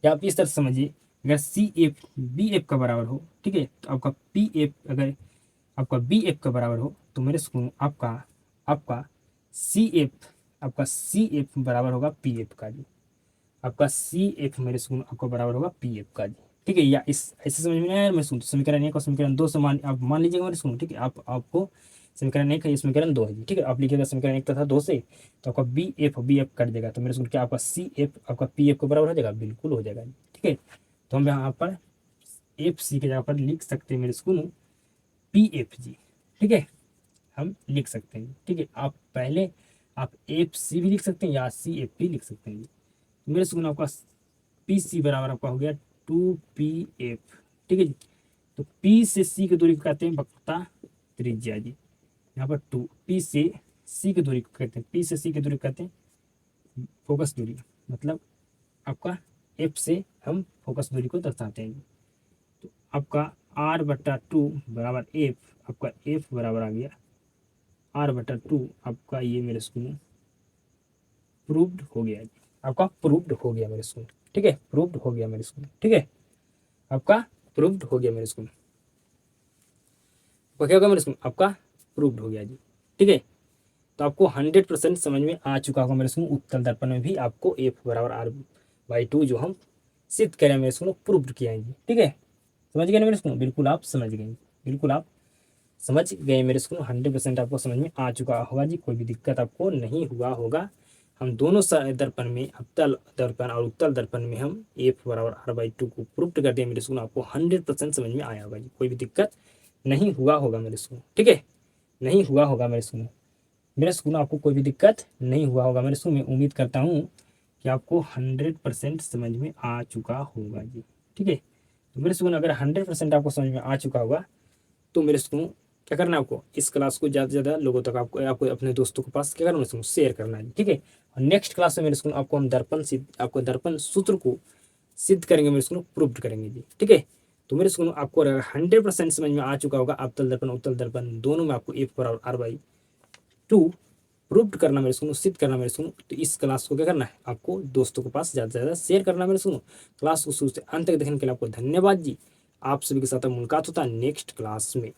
या आप इस तरह समझिए अगर सी एफ बी एफ का बराबर हो, ठीक है, तो आपका पी एफ अगर आपका बी एफ का बराबर हो तो मेरे सुनो आपका आपका सी एफ आपका सी एफ बराबर होगा पी एफ का जी। आपका सी एफ मेरे स्कूल आपका बराबर होगा पी एफ का जी। ठीक है, या इस ऐसे समझ में नहीं आया मेरे स्कूल? समीकरण 1 और समीकरण 2 से आप मान लीजिएगा मेरे स्कूल। ठीक है, आपको समीकरण 1 है, समीकरण 2 है जी। ठीक है, आप लिखिएगा समीकरण 1 तथा 2 से, तो आपका बी एफ कट देगा, तो मेरे स्कूल क्या आपका सी एफ आपका पी एफ को बराबर हो जाएगा, बिल्कुल हो जाएगा जी। ठीक है, तो हम यहाँ पर एफ सी के जगह पर लिख सकते हैं मेरे स्कूल पी एफ जी। ठीक है, हम लिख सकते हैं। ठीक है, आप पहले आप एफ सी भी लिख सकते हैं या सी एफ भी लिख सकते हैं। मेरे स्कूल आपका पी सी बराबर आपका हो गया 2 पी एफ। ठीक है जी, तो पी से सी की दूरी को कहते हैं वक्रता त्रिज्या जी। यहाँ पर 2 पी से सी की दूरी को कहते हैं, पी से सी की दूरी को कहते हैं फोकस दूरी, मतलब आपका एफ से हम फोकस दूरी को दर्शाते हैं। तो आपका r/2 बराबर एफ, आपका एफ बराबर आ गया r/2। आपका ये मेरे स्कूल प्रूव्ड हो गया जी, आपका प्रूव्ड हो गया मेरे स्कूल। ठीक है, प्रूव्ड हो गया मेरे स्कूल। ठीक है, आपका प्रूव्ड हो गया मेरे स्कूल। क्या होगा मेरे स्कूल? आपका प्रूव्ड हो गया जी। ठीक है, तो आपको 100% समझ में आ चुका होगा मेरे स्कूल। उत्तल दर्पण में भी आपको एफ बराबर r/2 जो हम सिद्ध करें मेरे स्कूल प्रूव्ड किया है जी। ठीक है, समझ गए ना मेरे स्कूल? बिल्कुल आप समझ गए, बिल्कुल आप समझ गए मेरे स्कूल। 100% आपको समझ में आ चुका होगा जी, कोई भी दिक्कत आपको नहीं हुआ होगा। हम दोनों दर्पण में, अवतल दर्पण और उत्तल दर्पण में हम एफ बराबर r/2 को प्रूव्ड कर दिया मेरे स्कूल। आपको 100% समझ में आया होगा जी, कोई भी दिक्कत नहीं हुआ होगा मेरे स्कूल। ठीक है, नहीं हुआ होगा मेरे स्कूल। मेरे स्कूल आपको कोई भी दिक्कत नहीं हुआ होगा मेरे स्कूल। मैं उम्मीद करता हूँ कि आपको 100% समझ में आ चुका होगा जी। ठीक है, तो मेरे स्कूल अगर 100% आपको समझ में आ चुका होगा, तो मेरे स्कूल क्या करना है आपको, इस क्लास को ज़्यादा से ज़्यादा लोगों तक आपको अपने दोस्तों के पास क्या करना है, शेयर करना है। ठीक है, और नेक्स्ट क्लास में मेरे स्कूल आपको हम आपको दर्पण सूत्र को सिद्ध करेंगे मेरे स्कूल, प्रूव्ड करेंगे जी। ठीक है, तो मेरे स्कूल आपको अगर 100% समझ में आ चुका होगा, अवतल दर्पण उत्तल दर्पण दोनों में आपको एफ बराबर r/2 प्रूव्ड करना मेरे स्कूल, सिद्ध करना मेरे स्कूल, तो इस क्लास को क्या करना है, आपको दोस्तों के पास ज़्यादा से ज़्यादा शेयर करना मेरे स्कूल। क्लास को शुरू से अंत तक देखने के लिए आपको धन्यवाद जी। आप सभी के साथ मुलाकात होता है नेक्स्ट क्लास में।